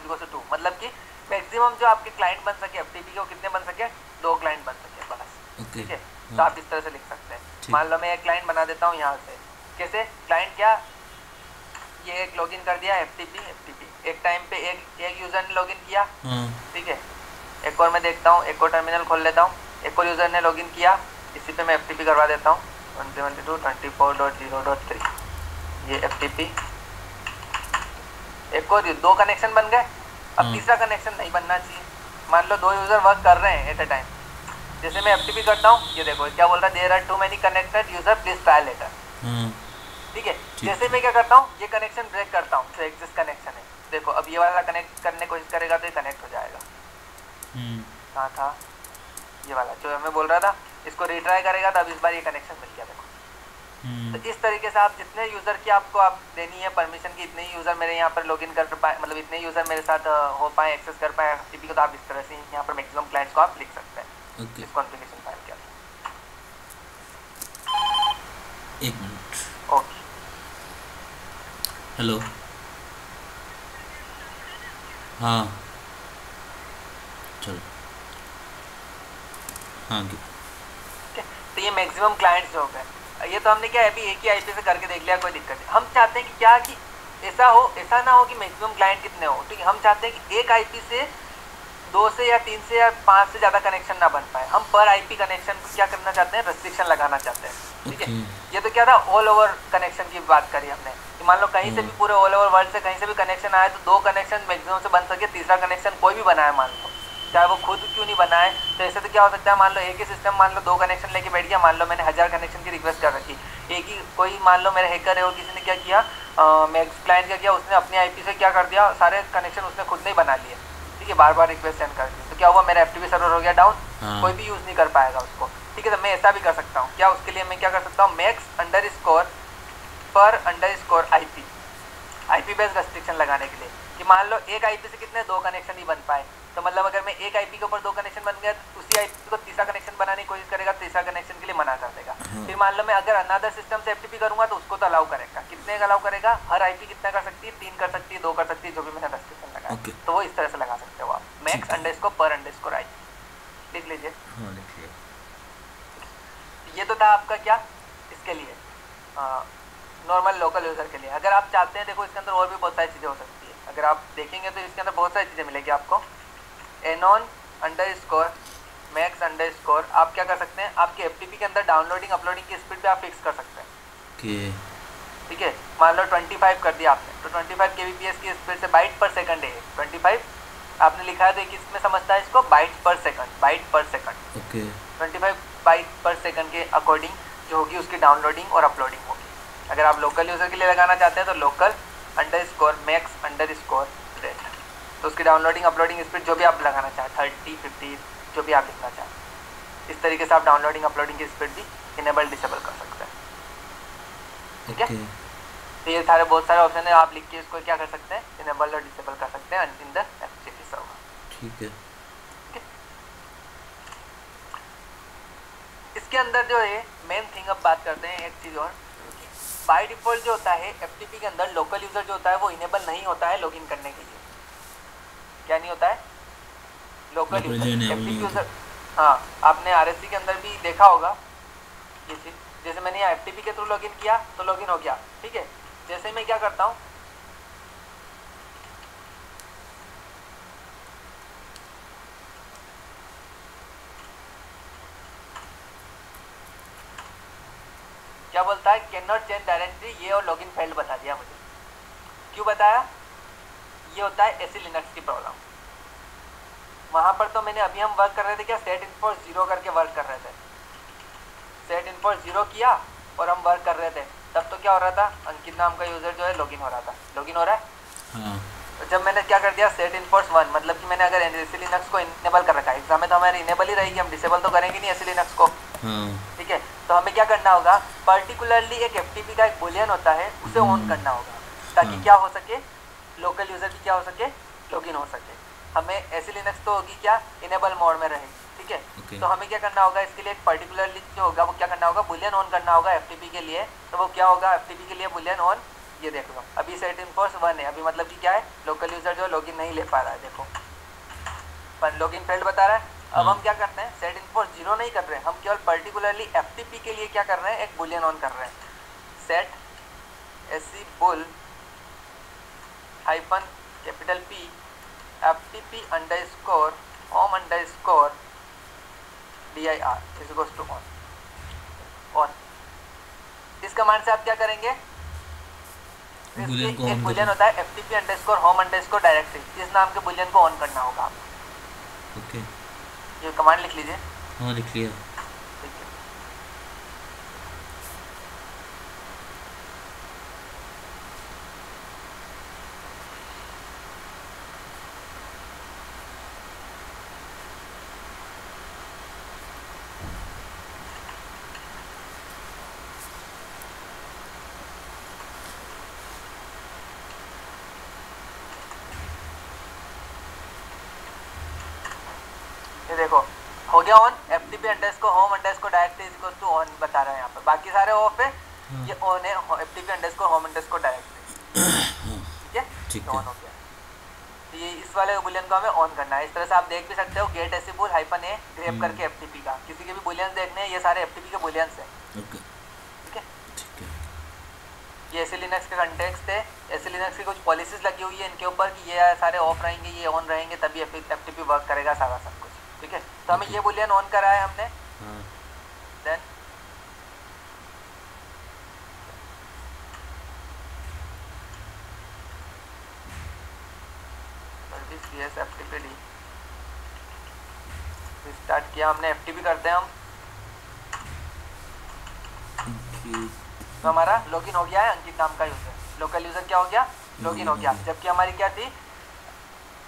इक्वल्स टू 2, मतलब कि मैक्सिमम जो आपके क्लाइंट बन सके FTP के, वो कितने बन सके, 2 क्लाइंट बन सके बस, ठीक है। तो आप इस तरह से लिख सकते हैं। मान लो मैं एक क्लाइंट बना देता हूँ यहाँ से। कैसे? क्लाइंट क्या, ये एक लॉगिन कर दिया FTP, एक टाइम पे एक यूजर ने लॉगिन किया, ठीक है। एक और मैं देखता हूँ, एक और टर्मिनल खोल लेता हूँ, एक और यूजर ने लॉगिन किया, इसी पे मैं FTP करवा देता हूँ 172.24.0.3, ये FTP, एक और 2 कनेक्शन बन गए। अब तीसरा कनेक्शन नहीं बनना चाहिए। मान लो 2 यूजर वर्क कर रहे हैं एट अ टाइम, जैसे मैं FTP करता हूँ, ये देखो क्या बोल रहा है, there are too many connected user please try later, ठीक है। जैसे मैं क्या करता हूँ, ये कनेक्शन ब्रेक करता हूँ, जो एग्जिस्ट कनेक्शन है, देखो अब ये वाला कनेक्ट करने की कोशिश करेगा तो ये कनेक्ट हो जाएगा। कहाँ था ये वाला जो मैं बोल रहा था, इसको रिट्राई करेगा तो अब इस बार ये कनेक्शन मिल गया, देखो। तो इस तरीके से आप जितने यूजर की आपको आप देनी है परमिशन की, इतने यूजर मेरे यहाँ पर लॉगिन कर पाए, मतलब इतने यूजर मेरे साथ हो पाए, एक्सेस कर पाए FTP को, तो आप इस तरह से यहाँ पर मैक्सिमम क्लाइंट्स को आप लिख सकते हैं इस कॉन्फ़िगरेशन फाइल के अंदर। एक मिनट, ओके, हेलो, हाँ चलो, हाँ तो ये मैक्सिमम क्लाइंट्स हो गए। ये तो हमने क्या अभी एक ही IP से करके देख लिया, कोई दिक्कत नहीं। हम चाहते हैं कि क्या कि ऐसा ना हो कि मैक्सिमम क्लाइंट कितने हो, ठीक है। हम चाहते हैं कि एक IP से 2 से या 3 से या 5 से ज़्यादा कनेक्शन ना बन पाए। हम पर IP कनेक्शन को क्या करना चाहते हैं, रेस्ट्रिक्शन लगाना चाहते हैं, ठीक है। ये तो क्या था, ऑल ओवर कनेक्शन की बात करी हमने, कि मान लो कहीं से भी पूरे ऑल ओवर वर्ल्ड से कहीं से भी कनेक्शन आए तो 2 कनेक्शन मैक्सिमम से बन सके, तीसरा कनेक्शन कोई भी बनाए, मान लो चाहे वो खुद क्यों नहीं बनाए। तो ऐसे तो क्या हो सकता है, मान लो एक ही सिस्टम, मान लो 2 कनेक्शन लेके बैठ गया, मान लो मैंने 1000 कनेक्शन की रिक्वेस्ट कर रखी, एक ही कोई मान लो मेरा हैकर है और किसी ने क्या किया, मैक्स क्लाइंट क्या किया, उसने अपनी IP से क्या कर दिया, सारे कनेक्शन उसने खुद नहीं बना लिए, ठीक है, बार बार रिक्वेस्ट सेंड कर दी, तो क्या हुआ, मेरा FTP सर्वर हो गया डाउन, कोई भी यूज़ नहीं कर पाएगा उसको, ठीक है। तो मैं ऐसा भी कर सकता हूँ, क्या उसके लिए मैं क्या कर सकता हूँ, max_per_IP बेस्ड रेस्ट्रिक्शन लगाने के लिए, कि मान लो एक IP से कितने 2 कनेक्शन ही बन पाए, तो मतलब अगर मैं एक IP के ऊपर 2 कनेक्शन बन गया तो उसी IP को तीसरा कनेक्शन बनाने की कोशिश करेगा, तीसरा कनेक्शन के लिए मना कर देगा। फिर मान लो मैं अगर अनदर सिस्टम से FTP करूंगा तो उसको तो अलाउ करेगा, कितने का अलाउ करेगा, हर IP कितना कर सकती है, 3 कर सकती है, 2 कर सकती है, जो भी मैंने रेस्ट्रिक्शन लगाया, तो वो इस तरह से लगा सकते हो आप, max_per_IP लिख लीजिए। ये तो था आपका क्या, इसके लिए नॉर्मल लोकल यूजर के लिए। अगर आप चाहते हैं, देखो इसके अंदर और भी बहुत सारी चीज़ें हो सकती है, अगर आप देखेंगे तो इसके अंदर बहुत सारी चीज़ें मिलेगी आपको। anon_max_, आप क्या कर सकते हैं, आपके FTP के अंदर डाउनलोडिंग अपलोडिंग की स्पीड भी आप फिक्स कर सकते हैं, ठीक है। मान लो 25 कर दिया आपने, तो 25 kbps की स्पीड से बाइट पर सेकंड है, 25 आपने लिखा है, तो किस में समझता है इसको, बाइट पर सेकंड, ओके। 25 बाइट पर सेकंड के अकॉर्डिंग जो होगी उसकी डाउनलोडिंग और अपलोडिंग होगी। अगर आप लोकल यूज़र के लिए लगाना चाहते हैं तो local_max_rate, तो उसकी डाउनलोडिंग अपलोडिंग स्पीड जो भी आप लगाना चाहें, 30 50 जो भी आप लिखना चाहें, इस तरीके से आप डाउनलोडिंग अपलोडिंग की स्पीड भी इनेबल डिसेबल कर सकते हैं, ठीक है। तो ये सारे बहुत सारे ऑप्शन है, आप लिख के इसको क्या कर सकते हैं, इनेबल और डिसेबल कर सकते हैं इन द FTP सर्वर, ठीक है। इसके अंदर जो है मेन थिंग, अब बात करते हैं एक चीज़ और, बाय डिफॉल्ट जो होता है FTP के अंदर लोकल यूज़र जो होता है वो इनेबल नहीं होता है लॉगिन करने के लिए। क्या नहीं होता है, लोकल FTP यूज़र, हाँ आपने RSC के अंदर भी देखा होगा ये चीज़, जैसे मैंने यहाँ FTP के थ्रू लॉगिन किया तो लॉगिन हो गया, ठीक है। जैसे मैं क्या करता हूँ, क्या बोलता है, कैन नॉट चेंज डायरेक्टली, ये और लॉगिन फेल्ड बता दिया मुझे। क्यों बताया, ये होता है एसी लिनक्स की प्रॉब्लम। वहां पर तो मैंने अभी हम वर्क कर रहे थे क्या, सेट इन फॉर 0 करके वर्क कर रहे थे, सेट इन फॉर 0 किया और हम वर्क कर रहे थे, तब तो क्या हो रहा था, अंकित नाम का यूजर जो है लॉगिन हो रहा था, लॉगिन हो रहा है। हाँ तो जब मैंने क्या कर दिया, सेट इन फॉर 1, मतलब कि मैंने अगर एसी लिनक्स को इनेबल कर रखा है, एग्जाम में तो हमारे इनेबल ही रहेगी, हम डिसेबल तो करेंगे नहीं एसी लिनक्स को, हाँ ठीक है। तो हमें क्या करना होगा, पर्टिकुलरली एक एफटीपी का एक बुलियन होता है, उसे ऑन करना होगा, ताकि हाँ। क्या हो सके, लोकल यूजर की क्या हो सके, लॉगिन हो सके। हमें एसी लिनक्स तो होगी क्या, इनेबल मोड में रहेगी, ठीक है। ओके। तो हमें क्या करना होगा, इसके लिए एक पर्टिकुलरली जो होगा वो क्या करना होगा, बुलियन ऑन करना होगा एफटीपी के लिए। तो वो क्या होगा, एफटीपी के लिए बुलियन ऑन, ये देख लो अभी सेट इन फॉर 1 है, अभी मतलब कि क्या है, लोकल यूजर जो लॉगिन नहीं ले पा रहा है, देखो पर लॉगिन फेल्ड बता रहा है। अब हम क्या करते हैं, सेट इन फॉर 0 नहीं कर रहे हैं, हम केवल पर्टिकुलरली एफटीपी के लिए क्या कर रहे हैं, एक बुलियन ऑन कर रहे हैं, set SE bool hyphen capital P FTP underscore home underscore dir is equals to on, on. इस कमांड से आप क्या करेंगे, बुलियन को एक ऑन बुलियन करना। होता है ftp underscore home underscore directory, इस नाम के बुलियन को ऑन करना होगा। ओके। ये कमांड लिख लीजिए, हाँ लिख लिया। ठीक है। ये देखो हो गया on, ftp underscore home underscore directory is equal to on बता रहा है यहाँ पर, बाकी सारे ऑफ है, हाँ। ये ऑन है, ftp underscore home underscore directory, ठीक है, ठीक ये है। ऑन हो गया। तो ये इस वाले बुलियन को हमें ऑन करना है। इस तरह से आप देख भी सकते हो, गेट एसी बुल हाइफन ए ग्रेप करके ftp का, किसी के भी बुलियंस देखने हैं, ये सारे ftp के बुलियंस हैं, ओके ठीक है। ठीक है। ये एसी लिनक्स के कंटेक्स्ट है, एसी लिनक्स की कुछ पॉलिसीज लगी हुई है इनके ऊपर कि ये सारे ऑफ रहेंगे, ये ऑन रहेंगे, तभी एफटीपी वर्क करेगा सारा सब कुछ, ठीक है। तो हमें Okay. ये बुलियन ऑन करा है हमने, हाँ then service VS FTP D start किया हमने, एफटीपी करते हैं हम, तो हमारा लॉगिन हो गया है अंकित नाम का यूजर, लोकल यूजर क्या हो गया, लॉगिन हो गया। जबकि हमारी क्या थी,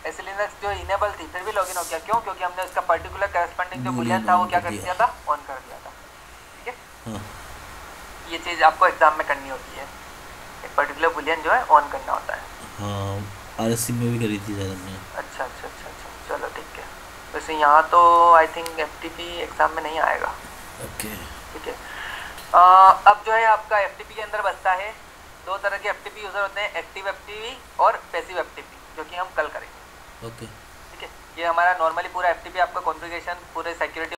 एसी लिनक्स जो इनेबल थी फिर भी लॉगिन हो गया, क्यों, क्योंकि हमने उसका पर्टिकुलर करस्पॉन्डिंग जो बुलियन था वो क्या कर दिया था, ऑन कर दिया था, ठीक है। हाँ ये चीज़ आपको एग्जाम में करनी होती है, एक पर्टिकुलर बुलियन जो है ऑन करना होता है। हाँ आरएससी में भी करी थी शायद हमने। अच्छा अच्छा अच्छा अच्छा, चलो ठीक है। वैसे यहाँ तो आई थिंक एफटीपी एग्जाम में नहीं आएगा, ओके ठीक है। अब जो है आपका एफटीपी के अंदर बचता है, दो तरह के एफटीपी यूजर होते हैं, एक्टिव एफटीपी और पैसिव एफटीपी, जो कि हम कल करेंगे, ओके। ठीक है। ये हमारा नॉर्मली पूरा एफटीपी आपका कॉन्फ़िगरेशन पूरे सिक्योरिटी